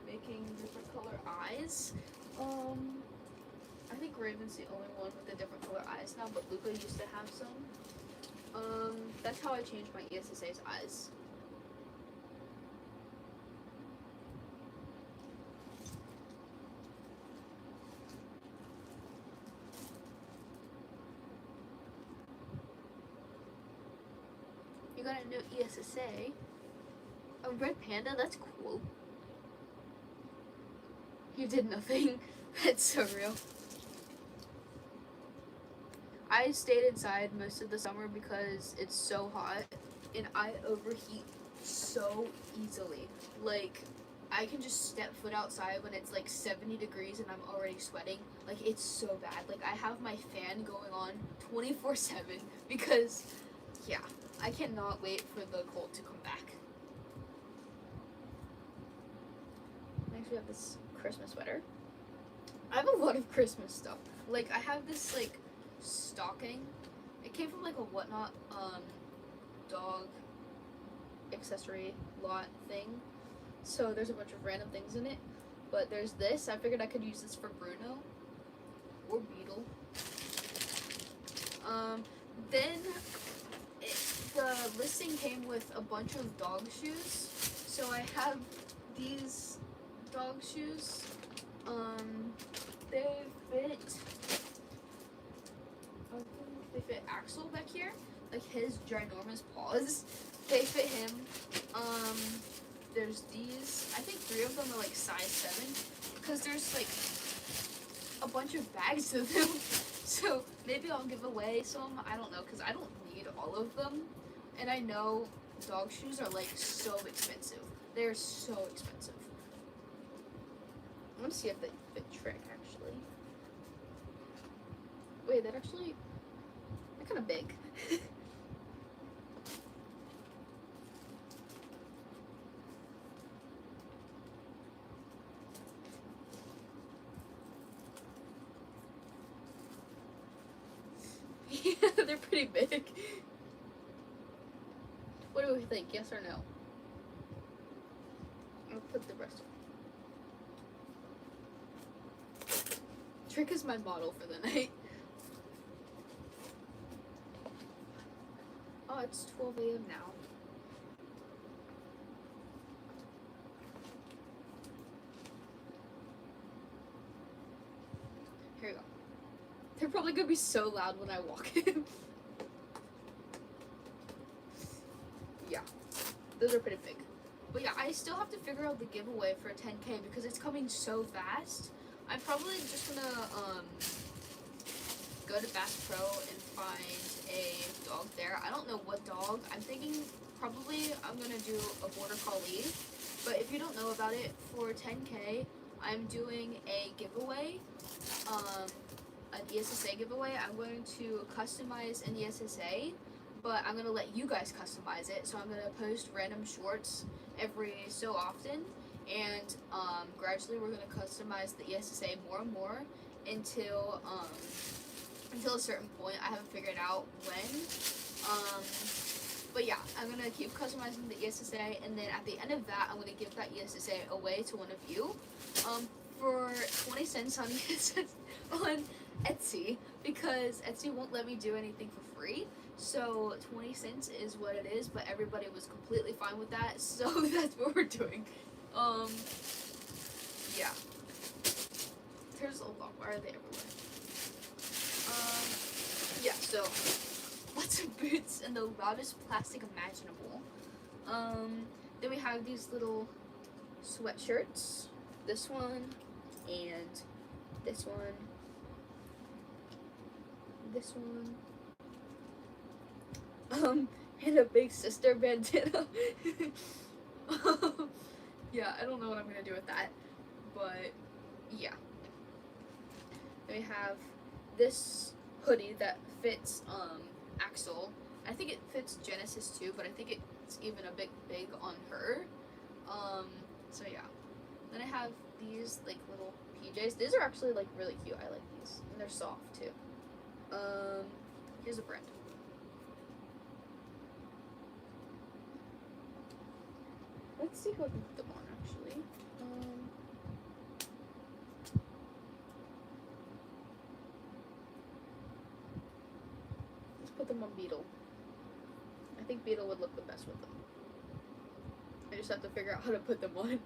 making different color eyes. I think Raven's the only one with the different color eyes now, but Luca used to have some. That's how I changed my ESSA's eyes. You got a new ESSA. A red panda? That's cool. You did nothing. That's so real. I stayed inside most of the summer because it's so hot and I overheat so easily. Like, I can just step foot outside when it's like 70 degrees and I'm already sweating. Like, it's so bad. Like, I have my fan going on 24/7 because, yeah, I cannot wait for the cold to come back. Next we have this Christmas sweater. I have a lot of Christmas stuff. Like, I have this, like, stocking. It came from, like, a Whatnot, dog accessory lot thing. So there's a bunch of random things in it. But there's this. I figured I could use this for Bruno. Or Beetle. Then the listing came with a bunch of dog shoes. So I have these dog shoes. They fit, I think they fit Axel back here, like his ginormous paws. They fit him. There's these, I think 3 of them are like size 7, because there's like a bunch of bags of them. So maybe I'll give away some, I don't know, because I don't need all of them. And I know dog shoes are like so expensive. They're so expensive. I want to see if they fit Trick, actually. Wait, they're kind of big. Yeah, they're pretty big. What do we think? Yes or no? I'll put the rest on. Trick is my model for the night. Oh, it's 12 a.m. now. They're probably gonna be so loud when I walk in. Yeah, those are pretty big. But yeah, I still have to figure out the giveaway for 10K because it's coming so fast. I'm probably just gonna go to Bass Pro and find a dog there. I don't know what dog. I'm thinking probably I'm gonna do a border collie. But if you don't know about it, for 10K, I'm doing a giveaway, an ESSA giveaway. I'm going to customize an ESSA, but I'm gonna let you guys customize it. So I'm gonna post random shorts every so often, and gradually we're gonna customize the ESSA more and more until a certain point. I haven't figured out when. But yeah, I'm gonna keep customizing the ESSA, and then at the end of that, I'm gonna give that ESSA away to one of you, for 20 cents on on Etsy, because Etsy won't let me do anything for free. So 20 cents is what it is, but everybody was completely fine with that, so that's what we're doing. Yeah. There's a lot. Why are they everywhere? Yeah, so lots of boots and the loudest plastic imaginable. Then we have these little sweatshirts. This one, and this one, this one. And a big sister bandana. Yeah, I don't know what I'm gonna do with that, but yeah. Then we have this hoodie that fits Axel. I think it fits Genesis too, but I think it's even a bit big on her. So yeah. Then I have these like little PJs. These are actually like really cute. I like these, and they're soft too. Here's a brand. Let's see who I can put them on actually. Let's put them on Beetle. I think Beetle would look the best with them. I just have to figure out how to put them on.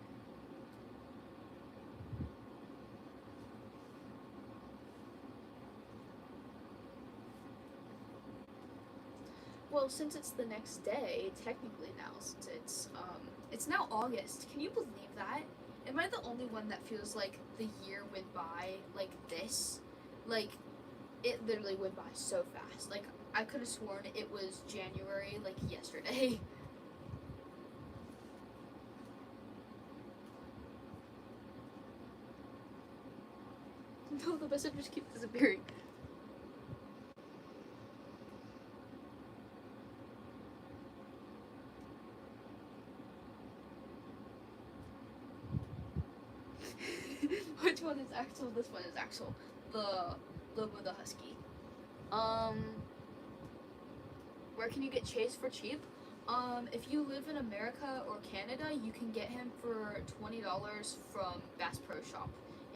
Well, since it's the next day, technically now, since it's now August. Can you believe that? Am I the only one that feels like the year went by like this? Like, it literally went by so fast. Like, I could have sworn it was January, like, yesterday. No, the messages keep disappearing. Which one is Axel? This one is Axel. The logo of the husky. Where can you get Chase for cheap? If you live in America or Canada, you can get him for $20 from Bass Pro Shop.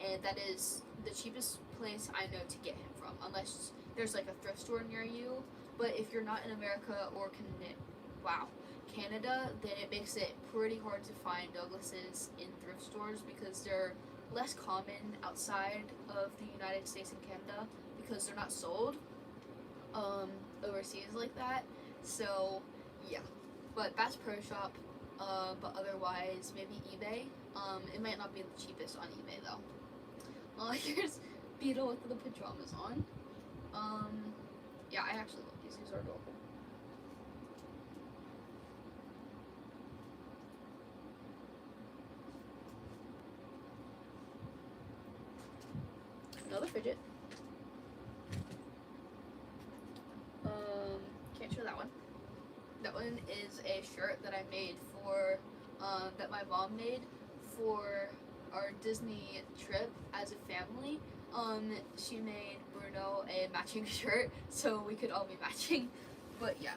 And that is the cheapest place I know to get him from, unless there's like a thrift store near you. But if you're not in America or Canada, then it makes it pretty hard to find Douglases in thrift stores because they're less common outside of the United States and Canada because they're not sold overseas like that. So yeah, but Bass Pro Shop, but otherwise maybe eBay. It might not be the cheapest on eBay though. Here's Beetle with the pajamas on. Yeah, I actually love these. These are adorable. Another fidget. Can't show that one. That one is a shirt that I made for, that my mom made for our Disney trip as a family. She made Bruno a matching shirt so we could all be matching. But yeah.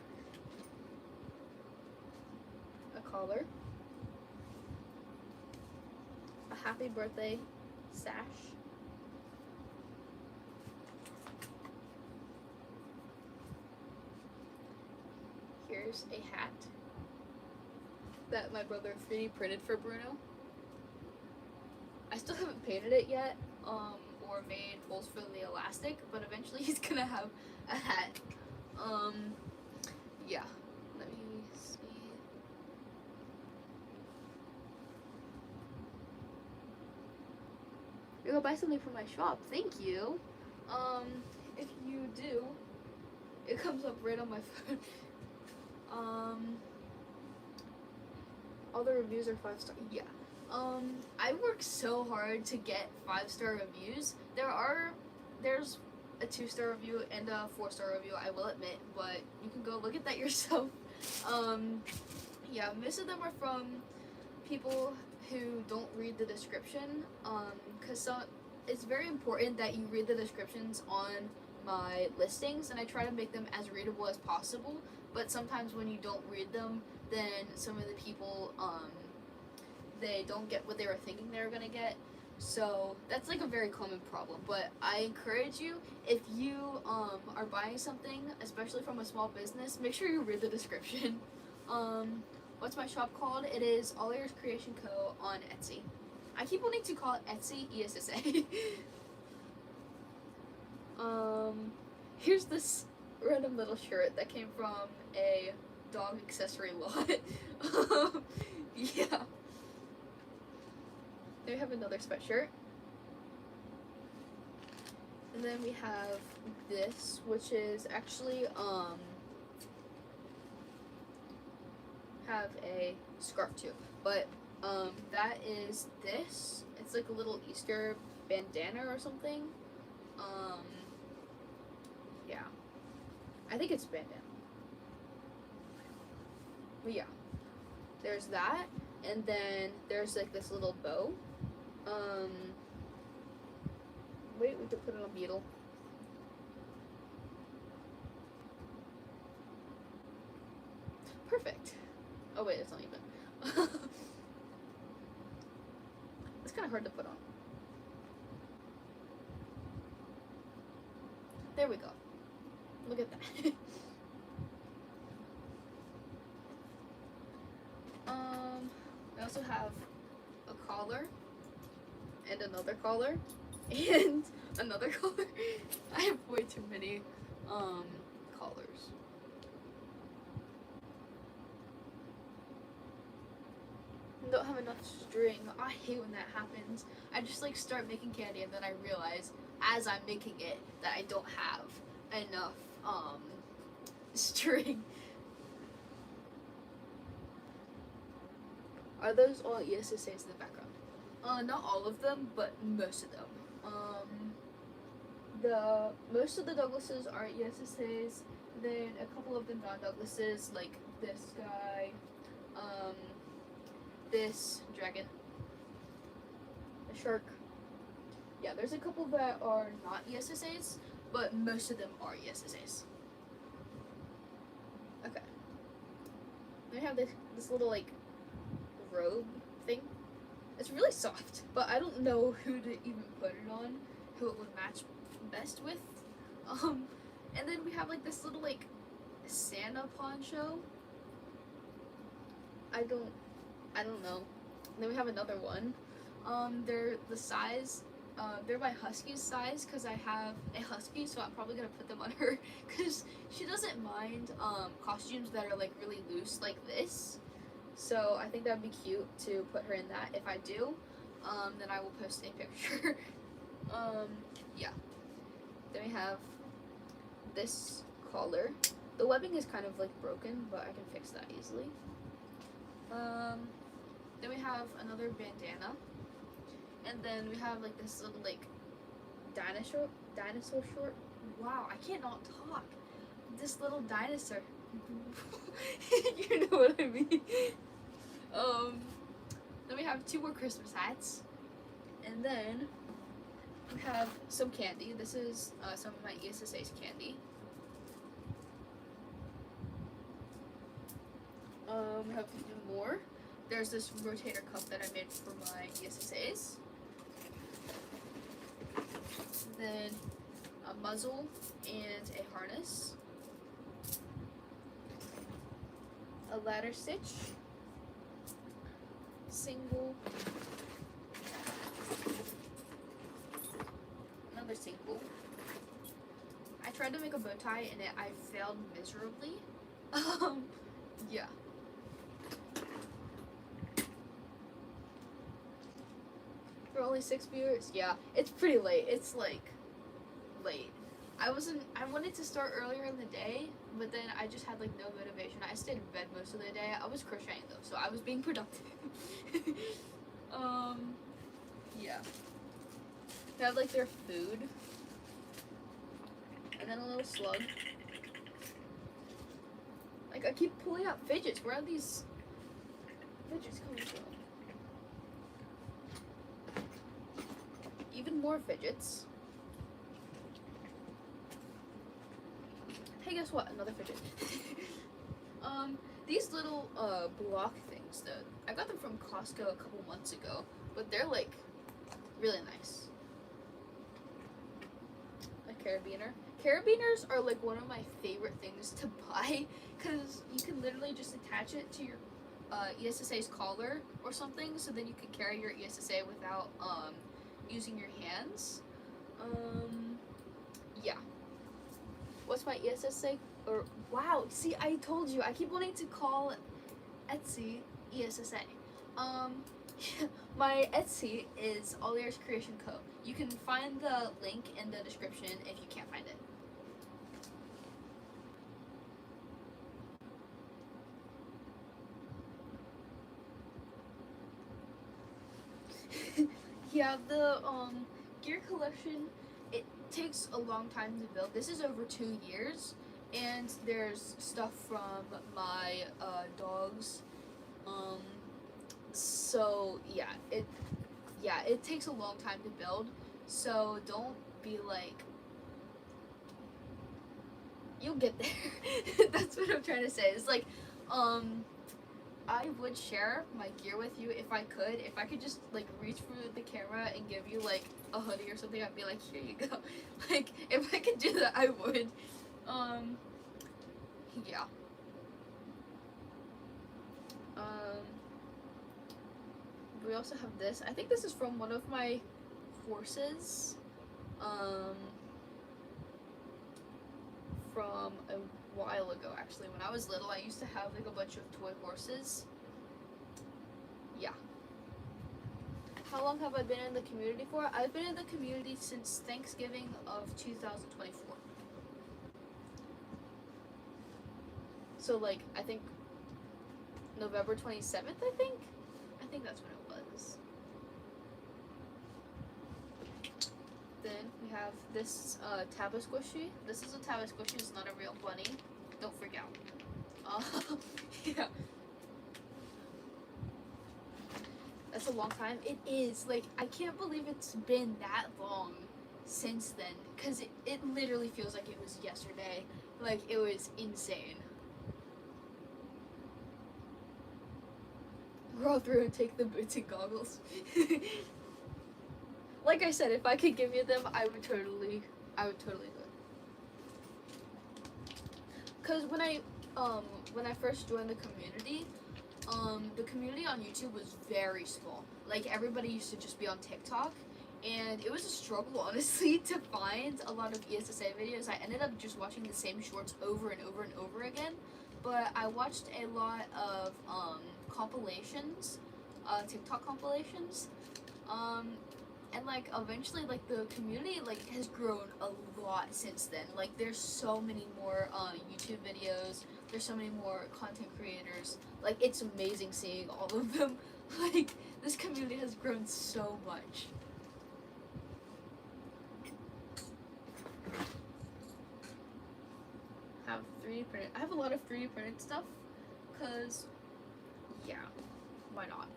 A collar. A happy birthday sash. Here's a hat that my brother 3D printed for Bruno. I still haven't painted it yet, or made holes for the elastic, but eventually he's gonna have a hat. Yeah. Let me see. You're gonna buy something from my shop. Thank you. If you do, it comes up right on my phone. All the reviews are 5-star. Yeah. I work so hard to get 5-star reviews. There's a 2-star review and a 4-star review, I will admit, but you can go look at that yourself. Yeah, most of them are from people who don't read the description, because it's very important that you read the descriptions on my listings, and I try to make them as readable as possible, but sometimes when you don't read them, then some of the people, they don't get what they were thinking they were gonna get. So that's like a very common problem. But I encourage you, if you are buying something, especially from a small business, make sure you read the description. What's my shop called? It is All Ears Creation Co. on Etsy. I keep wanting to call it Etsy ESSA. Here's this random little shirt that came from a dog accessory lot. Yeah. Then we have another sweatshirt. And then we have this, which is actually, have a scarf too. But, that is this. It's like a little Easter bandana or something. Yeah. I think it's bandana. But yeah. There's that. And then there's like this little bow. Wait, we could put it on Beetle. Perfect. Oh wait, it's not even. It's kind of hard to put on. There we go. Look at that. I also have a collar and another collar and another collar. I have way too many collars. Don't have enough string. I hate when that happens. I just like start making candy and then I realize as I'm making it that I don't have enough string. Are those all ESSAs in the background? Not all of them, but most of them. Most of the Douglases are ESSAs, then a couple of the non-Douglases, like this guy, this dragon, a shark. Yeah, there's a couple that are not ESSAs, but most of them are ESSAs. Okay. Then we have this little like robe thing. It's really soft, but I don't know who to even put it on, who it would match best with. And then we have like this little like Santa poncho. I don't know. And then we have another one. They're the size. They're my husky's size because I have a husky, so I'm probably gonna put them on her because she doesn't mind costumes that are like really loose like this. So I think that would be cute to put her in that. If I do, then I will post a picture. Yeah. Then we have this collar. The webbing is kind of like broken, but I can fix that easily. Then we have another bandana. And then we have like this little like dinosaur short. Wow, I cannot talk. This little dinosaur. You know what I mean. Then we have 2 more Christmas hats. And then we have some candy. This is some of my ESSA's candy. We have even more. There's this rotator cuff that I made for my ESSA's. Then a muzzle and a harness. A ladder stitch. Single. tried to make a bow tie and I failed miserably. Yeah. For only 6 viewers, yeah, it's pretty late. It's like late. I wanted to start earlier in the day, but then I just had like no motivation. I stayed in bed most of the day. I was crocheting though, so I was being productive. Yeah. They have like their food, and then a little slug. Like I keep pulling out fidgets. Where are these fidgets coming from? Even more fidgets. Hey, guess what? Another fidget. These little block things though, I got them from Costco a couple months ago, but they're like really nice. A carabiner. Carabiners are like one of my favorite things to buy because you can literally just attach it to your ESSA's collar or something, so then you can carry your ESSA without using your hands. Yeah. What's my ESSA? Or wow, see, I told you, I keep wanting to call Etsy ESSA. My Etsy is All Ears Creation Co. You can find the link in the description if you can't find it. Yeah, the gear collection, it takes a long time to build. This is over 2 years, and there's stuff from my dogs. So yeah, it takes a long time to build. So don't be like, you'll get there. That's what I'm trying to say. It's like, I would share my gear with you if I could. If I could just like reach through the camera and give you like a hoodie or something, I'd be like, here you go. Like if I could do that, I would. Yeah. We also have this. I think this is from one of my horses. From a while ago, actually. When I was little, I used to have like a bunch of toy horses. Yeah. How long have I been in the community for? I've been in the community since Thanksgiving of 2024. So like, I think November 27th, I think that's when it was. Then we have this Tabba Squishy. This is a Tabba Squishy, it's not a real bunny. Don't freak out. Yeah. That's a long time. It is. Like, I can't believe it's been that long since then. Because it literally feels like it was yesterday. Like, it was insane. Roll through and take the boots and goggles. Like I said, if I could give you them, I would totally do it. Cause when I first joined the community on YouTube was very small. Like everybody used to just be on TikTok, and it was a struggle honestly to find a lot of ESSA videos. I ended up just watching the same shorts over and over and over again. But I watched a lot of compilations, TikTok compilations, and like eventually like the community like has grown a lot since then. Like there's so many more YouTube videos, there's so many more content creators. Like it's amazing seeing all of them. Like this community has grown so much. Have 3D printed. I have a lot of 3D printed stuff, cause yeah, why not?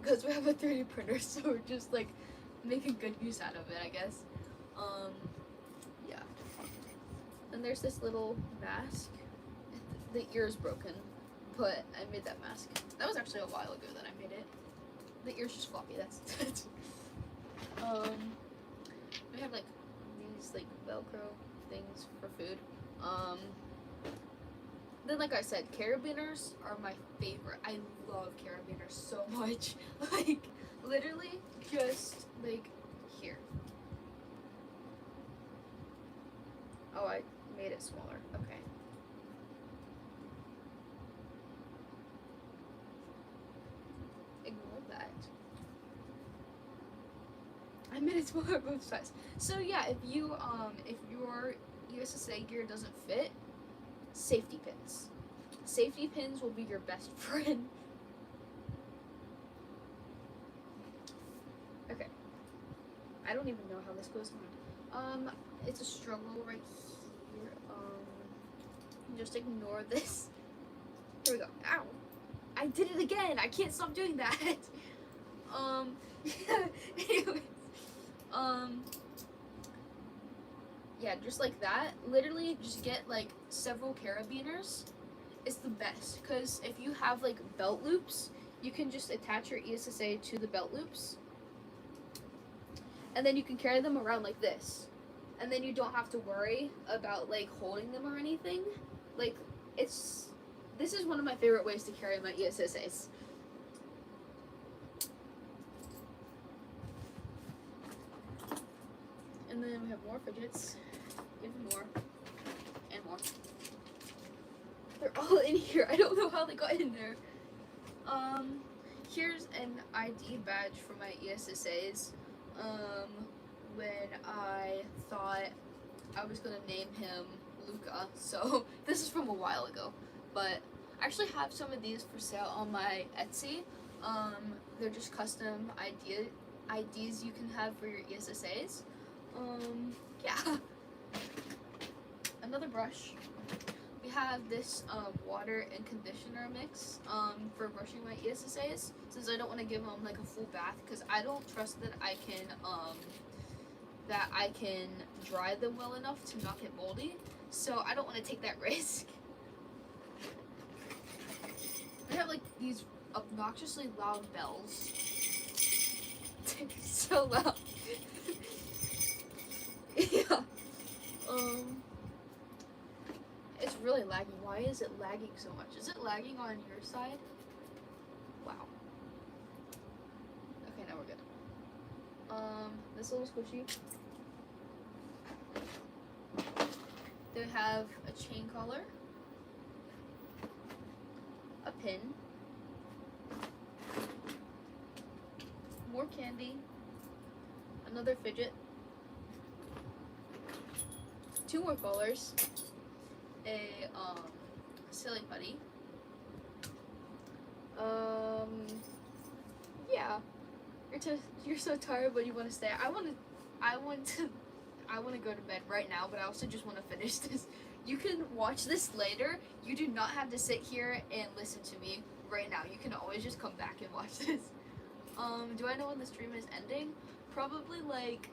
Because we have a 3D printer, so we're just like making good use out of it, I guess. Yeah. And there's this little mask. The ear is broken, but I made that mask. That was actually a while ago that I made it. The ear's just floppy. That's we have like these like Velcro things for food. Then like I said, carabiners are my favorite. I love carabiners so much. Like literally just like here. Oh, I made it smaller. Okay. Ignore that. I made it smaller both sides. So yeah, if your USSA gear doesn't fit, safety pins. Safety pins will be your best friend. Okay. I don't even know how this goes on. It's a struggle right here. Just ignore this. Here we go. Ow! I did it again! I can't stop doing that! Anyways. Yeah, just like that. Literally, just get, like, several carabiners. It's the best. Because if you have, like, belt loops, you can just attach your ESSA to the belt loops. And then you can carry them around like this. And then you don't have to worry about, like, holding them or anything. Like, this is one of my favorite ways to carry my ESSAs. And then we have more fidgets. Even more. And more. They're all in here. I don't know how they got in there. Here's an ID badge for my ESSAs. When I thought I was gonna name him Luca, so this is from a while ago, but I actually have some of these for sale on my Etsy. They're just custom IDs you can have for your ESSAs. Yeah. Another brush. We have this water and conditioner mix for brushing my ESSAs, since I don't want to give them like a full bath, because I don't trust that I can dry them well enough to not get moldy, so I don't want to take that risk. I have like these obnoxiously loud bells. So loud. Yeah. It's really lagging. Why is it lagging so much? Is it lagging on your side? Wow. Okay, now we're good. This little squishy. They have a chain collar, a pin, more candy, another fidget, 2 more collars, a silly putty. Yeah. You're so tired, but you want to stay. I want to go to bed right now, but I also just want to finish this. You can watch this later. You do not have to sit here and listen to me right now. You can always just come back and watch this. Do I know when the stream is ending? Probably like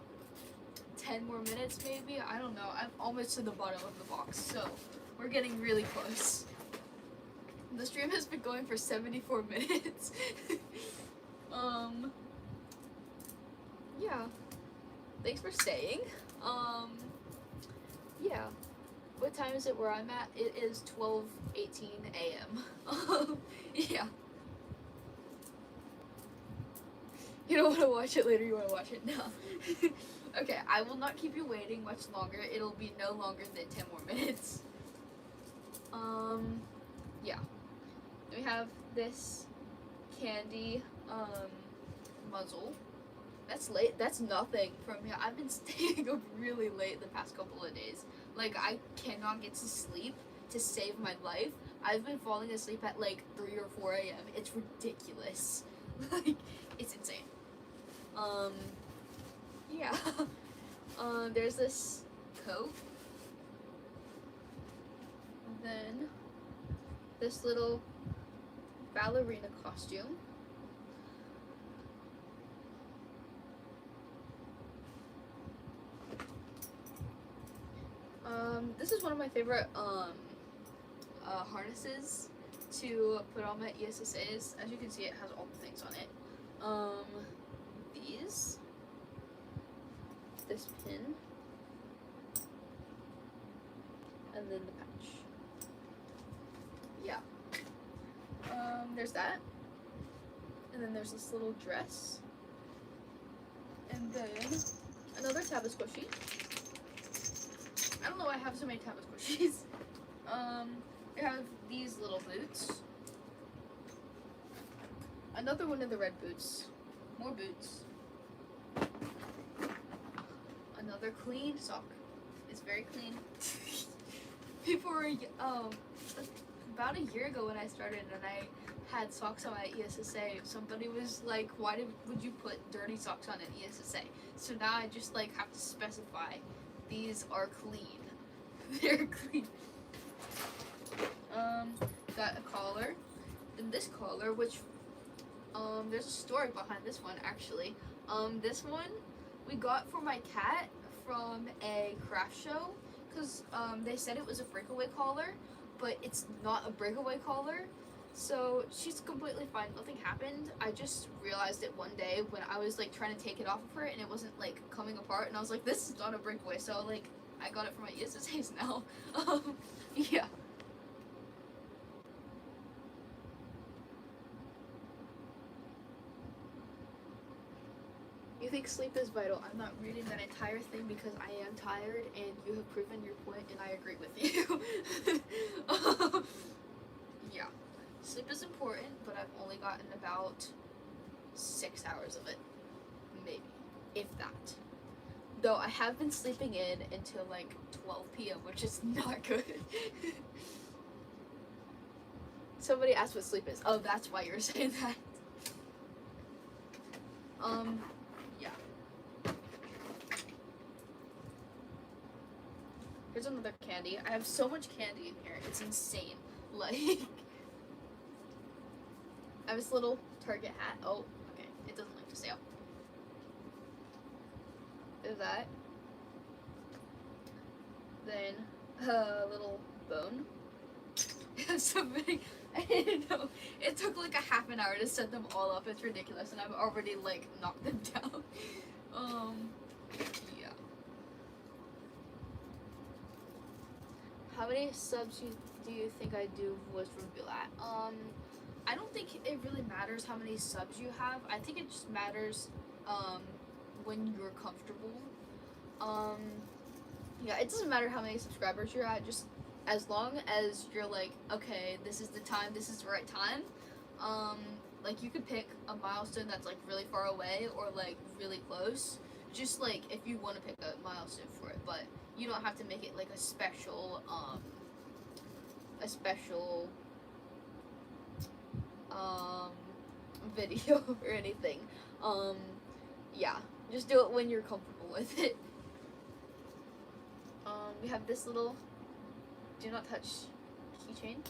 10 more minutes maybe. I don't know. I'm almost to the bottom of the box, so we're getting really close. The stream has been going for 74 minutes. Yeah. Thanks for staying. Yeah. What time is it where I'm at? It is 12:18 a.m. Yeah. You don't want to watch it later, you want to watch it now. Okay, I will not keep you waiting much longer. It'll be no longer than 10 more minutes. Yeah. We have this candy, muzzle. That's late. That's nothing from me. I've been staying up really late the past couple of days. Like, I cannot get to sleep to save my life. I've been falling asleep at like 3 or 4 a.m. It's ridiculous. Like, it's insane. Yeah. There's this coat. And then this little ballerina costume. This is one of my favorite harnesses to put on my ESSAs. As you can see, it has all the things on it. These, this pin, and then the patch. Yeah. There's that. And then there's this little dress. And then another tab of squishy. I don't know why I have so many Tama squishies. I have these little boots. Another one of the red boots. More boots. Another clean sock. It's very clean. People were, about a year ago when I started and I had socks on my ESSA, somebody was like, why would you put dirty socks on an ESSA? So now I just like have to specify, these are clean. They're clean. Got a collar. And this collar, which, there's a story behind this one actually. This one we got for my cat from a craft show, because they said it was a breakaway collar, but it's not a breakaway collar. So she's completely fine, nothing happened. I just realized it one day when I was like trying to take it off of her and it wasn't like coming apart, and I was like, this is not a breakaway. So like I got it for my ESSAs now. Yeah. You think sleep is vital? I'm not reading that entire thing because I am tired and you have proven your point and I agree with you. Yeah. Sleep is important, but I've only gotten about 6 hours of it. Maybe. If that. Though I have been sleeping in until like 12 p.m., which is not good. Somebody asked what sleep is. Oh, that's why you're saying that. Yeah. Here's another candy. I have so much candy in here. It's insane. Like, I have this little Target hat. Oh, okay. It doesn't like to stay up. There's that. Then a little bone. Somebody, I didn't know. It took like a half an hour to set them all up. It's ridiculous, and I've already like knocked them down. Yeah. How many subs do you think I do voice reveal at? I don't think it really matters how many subs you have. I think it just matters when you're comfortable. Yeah, it doesn't matter how many subscribers you're at, just as long as you're like, okay, this is the time, this is the right time. Like you could pick a milestone that's like really far away or like really close. Just like if you want to pick a milestone for it, but you don't have to make it like a special video or anything. Yeah, just do it when you're comfortable with it. We have this little do not touch keychain.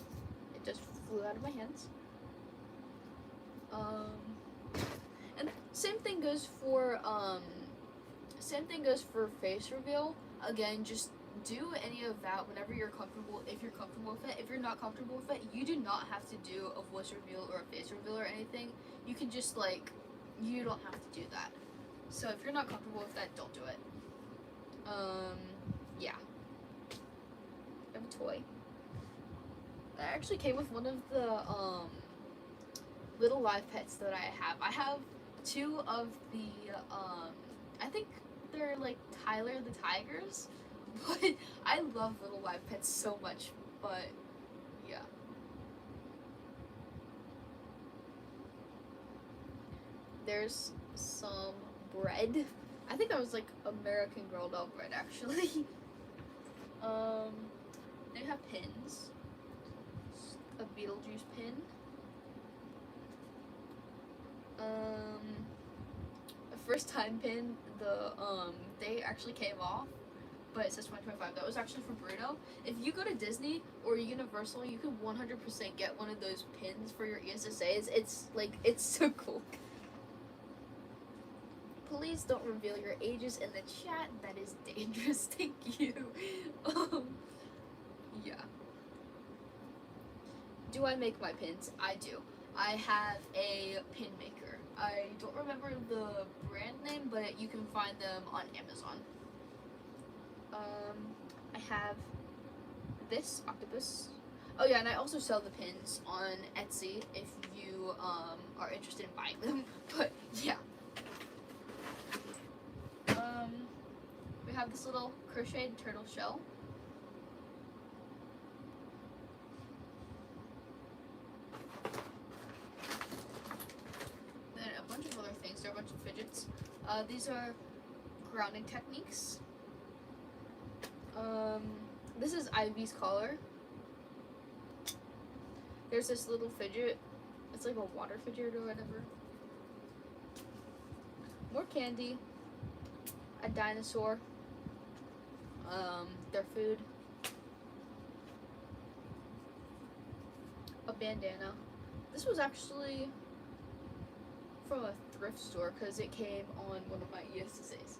It just flew out of my hands. And same thing goes for face reveal. Again, just do any of that whenever you're comfortable, if you're comfortable with it. If you're not comfortable with it, you do not have to do a voice reveal or a face reveal or anything. You can just like, you don't have to do that. So if you're not comfortable with that, don't do it. Yeah. I have a toy. That actually came with one of the little live pets that I have. I have two of the I think they're like Tyler the Tigers, but I love little live pets so much. But yeah. There's some bread. I think that was like American Girl doll bread actually. They have pins. A Beetlejuice pin. A first time pin. The they actually came off, but it says 2025. That was actually for Bruno. If you go to Disney or Universal, you can 100% get one of those pins for your ESSAs. It's like, it's so cool. Please don't reveal your ages in the chat. That is dangerous. Thank you. Yeah. Do I make my pins? I do. I have a pin maker. I don't remember the brand name, but you can find them on Amazon. I have this octopus. Oh yeah, and I also sell the pins on Etsy if you are interested in buying them. But yeah. We have this little crocheted turtle shell. These are grounding techniques. This is Ivy's collar. There's this little fidget. It's like a water fidget or whatever. More candy. A dinosaur. Their food. A bandana. This was actually from a thrift store because it came on one of my ESSAs.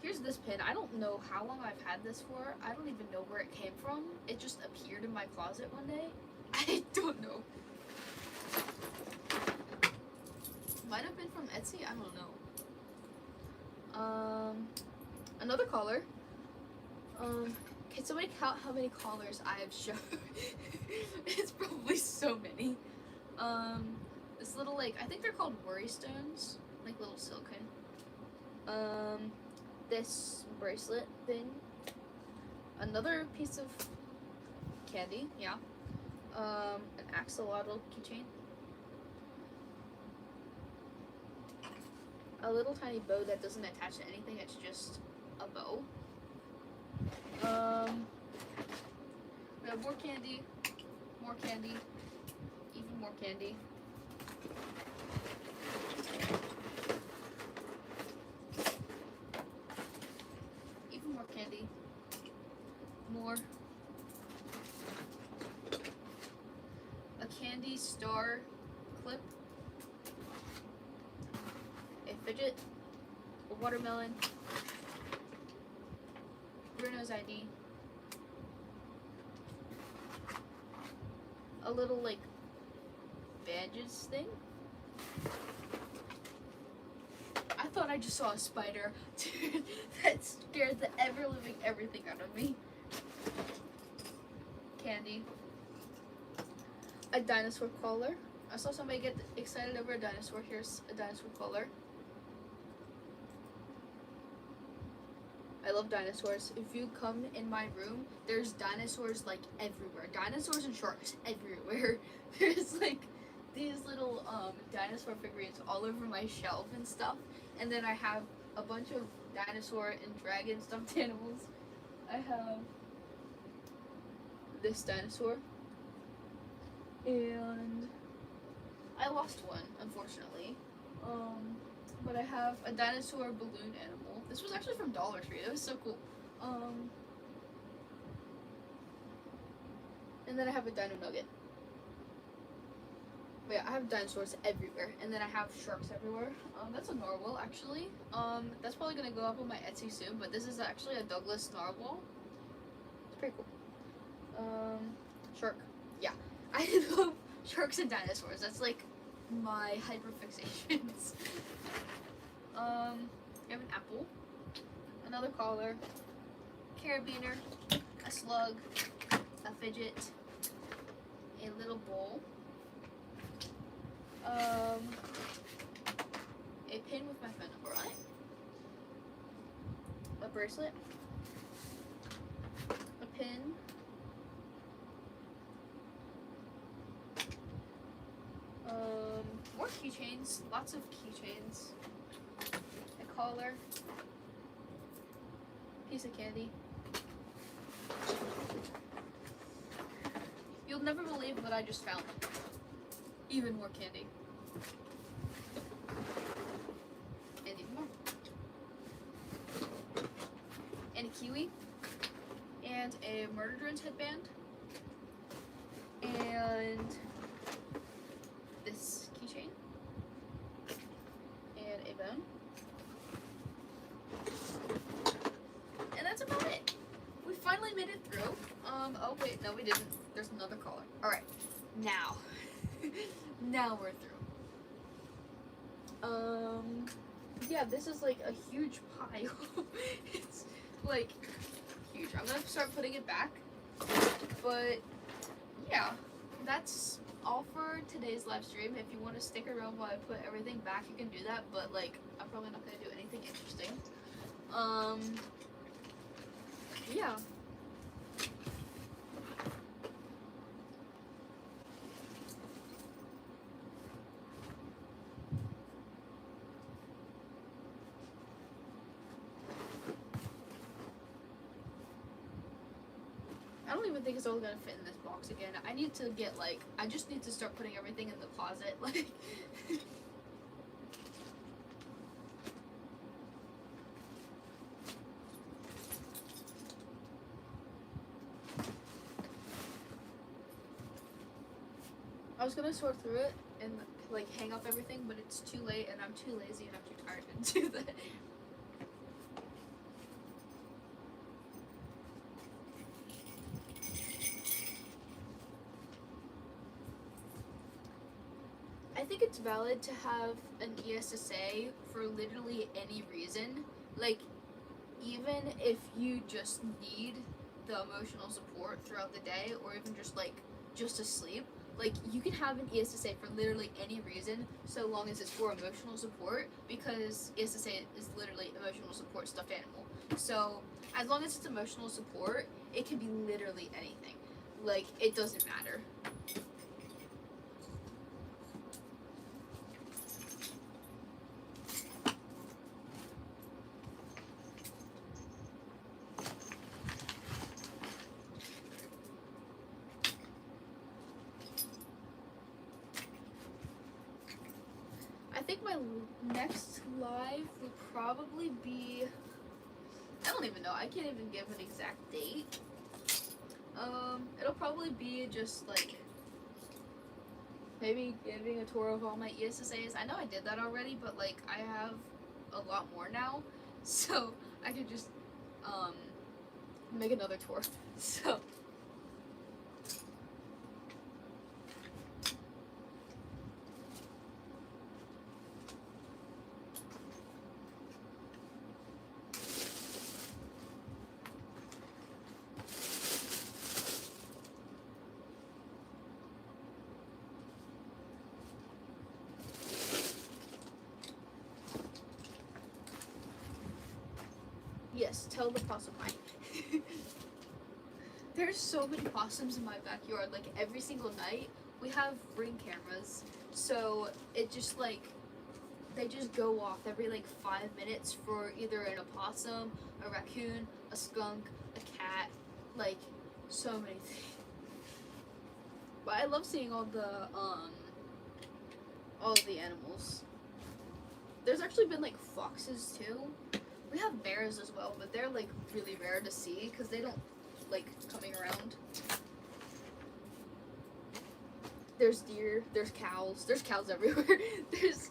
Here's this pin. I don't know how long I've had this for. I don't even know where it came from. It just appeared in my closet one day. I don't know. Might have been from Etsy. I don't know. Another collar. Can somebody count how many collars I have shown? It's probably so many. This little, like, I think they're called worry stones, like little silicone. This bracelet thing. Another piece of candy, yeah. An axolotl keychain. A little tiny bow that doesn't attach to anything, it's just a bow. We have more candy, even more candy. Even more candy. More. A candy star clip. A fidget. A watermelon. Bruno's ID. A little, like, badges thing. I thought I just saw a spider. Dude, that scared the ever-living everything out of me. Candy. A dinosaur collar. I saw somebody get excited over a dinosaur. Here's a dinosaur collar. I love dinosaurs. If you come in my room, there's dinosaurs like everywhere. Dinosaurs and sharks everywhere. There's like these little dinosaur figurines all over my shelf and stuff. And then I have a bunch of dinosaur and dragon stuffed animals. I have this dinosaur. And I lost one, unfortunately. But I have a dinosaur balloon animal. This was actually from Dollar Tree. It was so cool. And then I have a dino nugget. But yeah, I have dinosaurs everywhere. And then I have sharks everywhere. That's a narwhal, actually. That's probably gonna go up on my Etsy soon. But this is actually a Douglas narwhal. It's pretty cool. Shark. Yeah. I love sharks and dinosaurs. That's like my hyperfixations. We have an apple, another collar, carabiner, a slug, a fidget, a little bowl, a pin with my phone number on it, a bracelet, a pin, more keychains, lots of keychains, a collar, piece of candy. You'll never believe what I just found. Even more candy. And even more. And a kiwi. And a murder drones headband. And this keychain. And a bone. And that's about it. We finally made it through. Oh wait, no we didn't. There's another collar. Alright, now. Now we're through. Yeah, this is like a huge pile. It's like huge. I'm gonna start putting it back. But yeah, that's all for today's live stream. If you want to stick around while I put everything back, you can do that. But like, I'm probably not gonna do anything interesting. Yeah. don't even think it's all gonna fit in this box again. I need to get like, I just need to start putting everything in the closet. Like, I was gonna sort through it and like hang up everything, but it's too late and I'm too lazy and I'm too tired to do that. I think it's valid to have an ESSA for literally any reason. Like, even if you just need the emotional support throughout the day, or even just to sleep, like, you can have an ESSA for literally any reason, so long as it's for emotional support, because ESSA is literally emotional support stuffed animal. So as long as it's emotional support, it can be literally anything. Like, it doesn't matter. I think my next live would probably be, I don't even know, I can't even give an exact date. It'll probably be just like, maybe giving a tour of all my ESSAs. I know I did that already, but like, I have a lot more now, so I could just, make another tour, so. Yes, tell the possum hi. There's so many possums in my backyard. Like, every single night, we have Ring cameras. So, it just, like, they just go off every, like, 5 minutes for either an opossum, a raccoon, a skunk, a cat. Like, so many things. But I love seeing all of the animals. There's actually been, like, foxes, too. We have bears as well, but they're like really rare to see because they don't like coming around. There's deer, there's cows everywhere. There's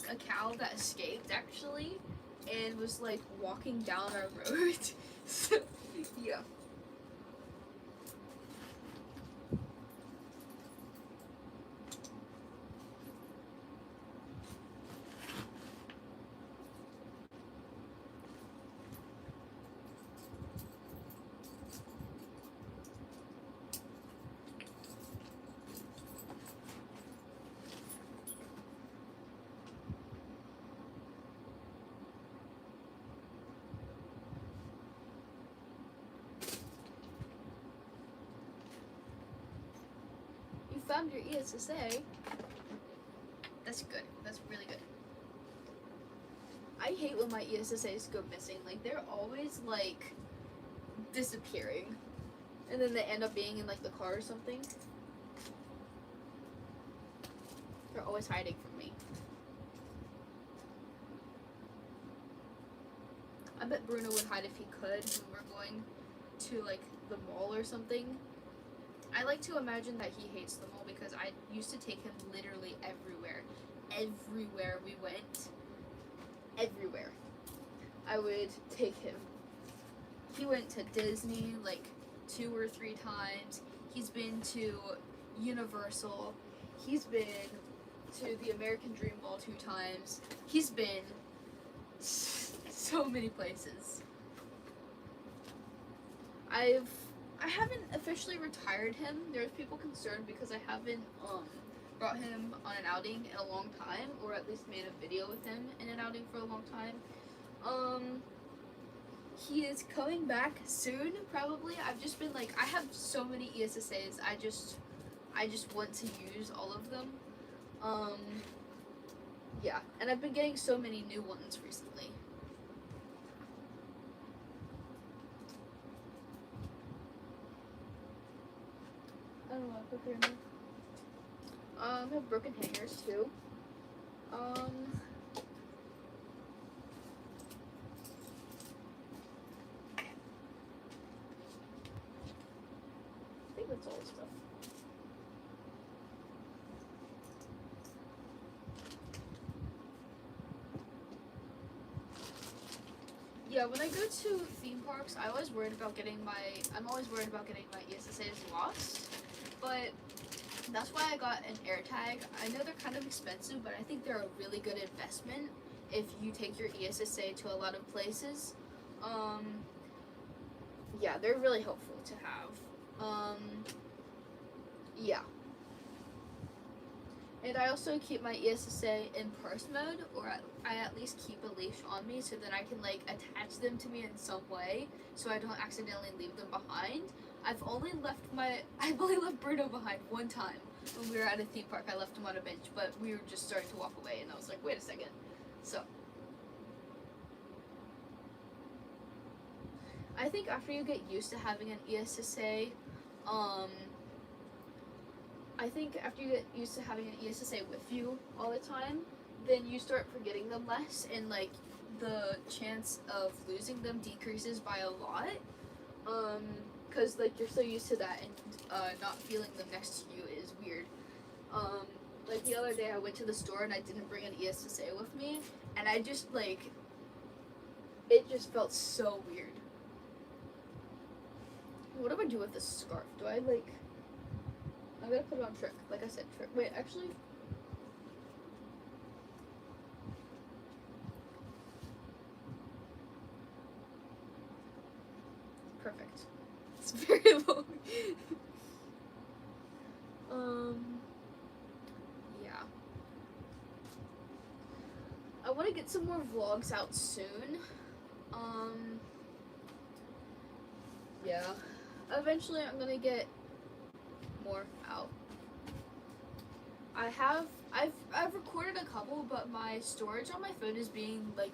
a cow that escaped actually and was like walking down our road. So yeah. You found your ESSA. That's good. That's really good. I hate when my ESSAs go missing. Like, they're always like disappearing. And then they end up being in like the car or something. They're always hiding from me. I bet Bruno would hide if he could when we're going to like the mall or something. I like to imagine that he hates the mall because I used to take him literally everywhere. Everywhere we went. Everywhere. I would take him. He went to Disney like 2 or 3 times. He's been to Universal. He's been to the American Dream Mall 2 times. He's been so many places. I haven't officially retired him. There's people concerned because I haven't brought him on an outing in a long time, or at least made a video with him in an outing for a long time. He is coming back soon, probably. I've just been like, I have so many ESSAs. I just want to use all of them. Yeah, and I've been getting so many new ones recently. don't know, put in there. I have broken hangers too. I think that's all the stuff. Yeah, when I go to theme parks, I'm always worried about getting my ESSAs lost. But that's why I got an AirTag. I know they're kind of expensive, but I think they're a really good investment if you take your ESSA to a lot of places. Yeah, they're really helpful to have. Yeah. And I also keep my ESSA in purse mode, or I at least keep a leash on me so that I can like attach them to me in some way so I don't accidentally leave them behind. I've only left Bruno behind one time when we were at a theme park. I left him on a bench, but we were just starting to walk away and I was like, wait a second. So I think after you get used to having an ESSA, with you all the time, then you start forgetting them less, and like the chance of losing them decreases by a lot. Because like you're so used to that, and not feeling them next to you is weird. Like the other day I went to the store and I didn't bring an ESSA with me, and I just like, it just felt so weird. What do I do with this scarf? Do I like, I'm gonna put it on Trick. Like I said, Trick. Wait, actually. Perfect. It's very long. Yeah. I want to get some more vlogs out soon. Yeah. Eventually I'm gonna get more out. I've recorded a couple, but my storage on my phone is being like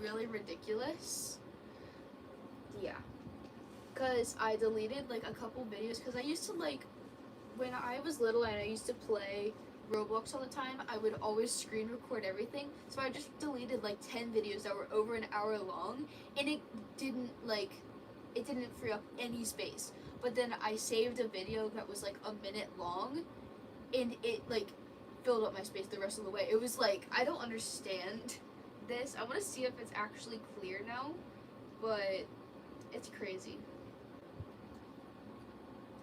really ridiculous. Yeah. Cause I deleted like a couple videos, cause I used to like, when I was little and I used to play Roblox all the time, I would always screen record everything. So I just deleted like 10 videos that were over an hour long, and it didn't free up any space. But then I saved a video that was like a minute long, and it like filled up my space the rest of the way. It was like, I don't understand this. I want to see if it's actually clear now, but it's crazy.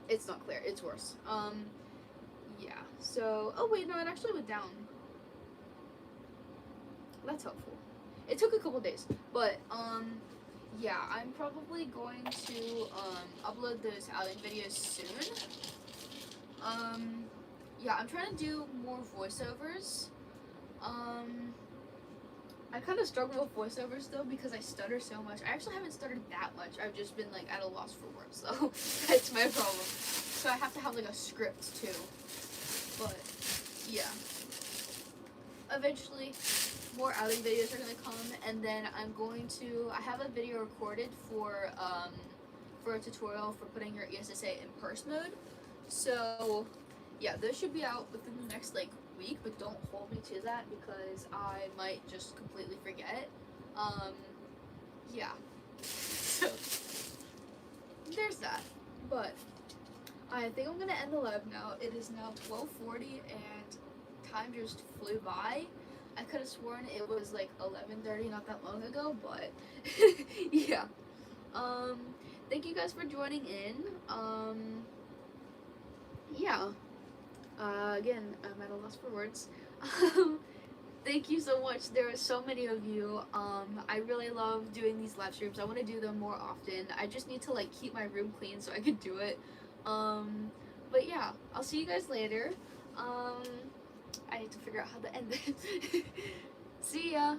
It's not clear. It's worse. Yeah. So, oh wait, no, it actually went down. That's helpful. It took a couple days, but yeah, I'm probably going to upload those outing videos soon. Yeah, I'm trying to do more voiceovers. I kind of struggle with voiceovers though because I stutter so much. I actually haven't stuttered that much. I've just been like at a loss for words, so that's my problem. So I have to have like a script too. But yeah, eventually more outing videos are gonna come, and then I have a video recorded for a tutorial for putting your ESSA in purse mode. So yeah, those should be out within the next like week, but don't hold me to that because I might just completely forget. Yeah. So there's that. But I think I'm gonna end the live now. It is now 12:40 and time just flew by. I could have sworn it was like 11:30 not that long ago, but yeah. Thank you guys for joining in. Yeah. Again, I'm at a loss for words. Thank you so much. There are so many of you. I really love doing these live streams. I want to do them more often. I just need to like keep my room clean so I can do it. But yeah, I'll see you guys later. I need to figure out how to end it. See ya.